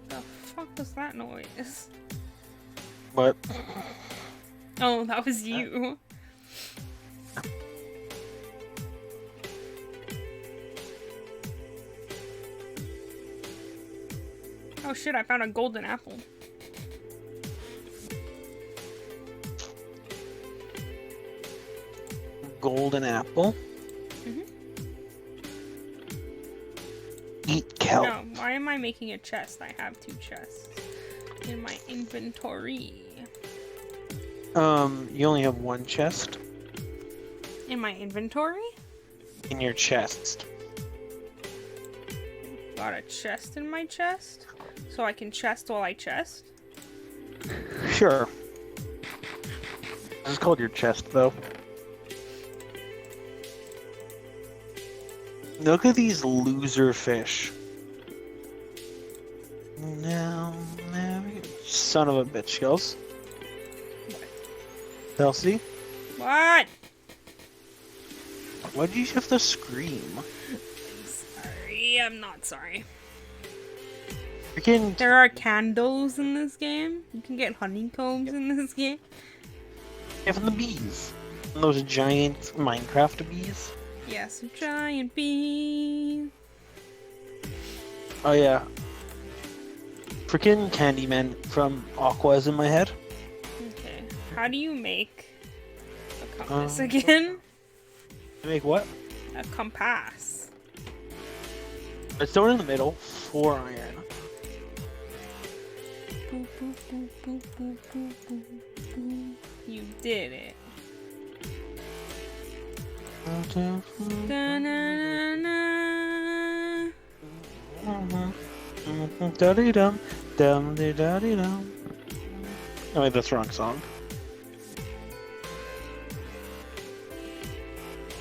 S1: The fuck was that noise?
S2: What?
S1: Oh, that was you. Oh shit, I found a golden apple.
S2: Golden apple?
S1: Mhm.
S2: Eat kelp.
S1: No, why am I making a chest? I have 2 chests in my inventory.
S2: You only have 1 chest
S1: In my inventory?
S2: in your chest.
S1: Got a chest in my chest? So I can chest while I chest?
S2: Sure. This is called your chest, though. Look at these loser fish. No, son of a bitch, Kels. Kelsey,
S1: What?
S2: why did you have to scream?
S1: Sorry, I'm not sorry.
S2: Freaking
S1: There are candles in this game. You can get honeycombs in this game.
S2: having the bees. And those giant Minecraft bees.
S1: Yes, a giant bee.
S2: Oh yeah. Freaking Candyman from Aqua is in my head.
S1: Okay, how do you make a compass again?
S2: Make what?
S1: A compass.
S2: A stone in the middle, 4 iron.
S1: Boop, boop, boop, boop, boop, boop, boop, boop. You did it. Da-na-na-na.
S2: Da-dee-dum, dum-dee-da-dee-dum. Oh, wait, that's the wrong song.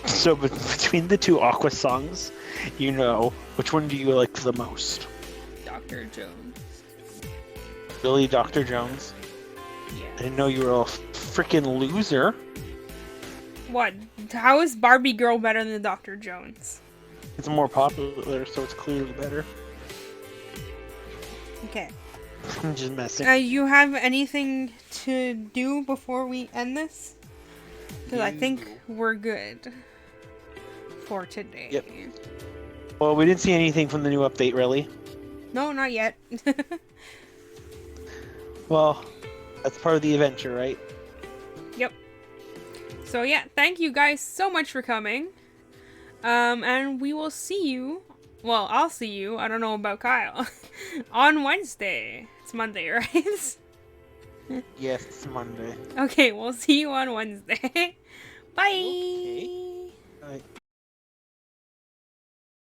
S2: So between the two Aqua songs, you know, which one do you like the most?
S1: Dr. Jones.
S2: Really, Dr. Jones? I
S1: Yeah.
S2: didn't know you were a freaking loser.
S1: What? How is Barbie Girl better than Dr. Jones?
S2: It's more popular, so it's clearly better.
S1: Okay.
S2: I'm just messing.
S1: You have anything to do before we end this? Because I think we're good for today.
S2: Yep. Well, we didn't see anything from the new update, really.
S1: No, not yet.
S2: Well, that's part of the adventure, right?
S1: Yep. So yeah, thank you guys so much for coming. And we will see you. Well, I'll see you. I don't know about Kyle. On Wednesday. It's Monday, right?
S2: Yes, it's Monday.
S1: Okay, we'll see you on Wednesday. Bye.
S2: Okay.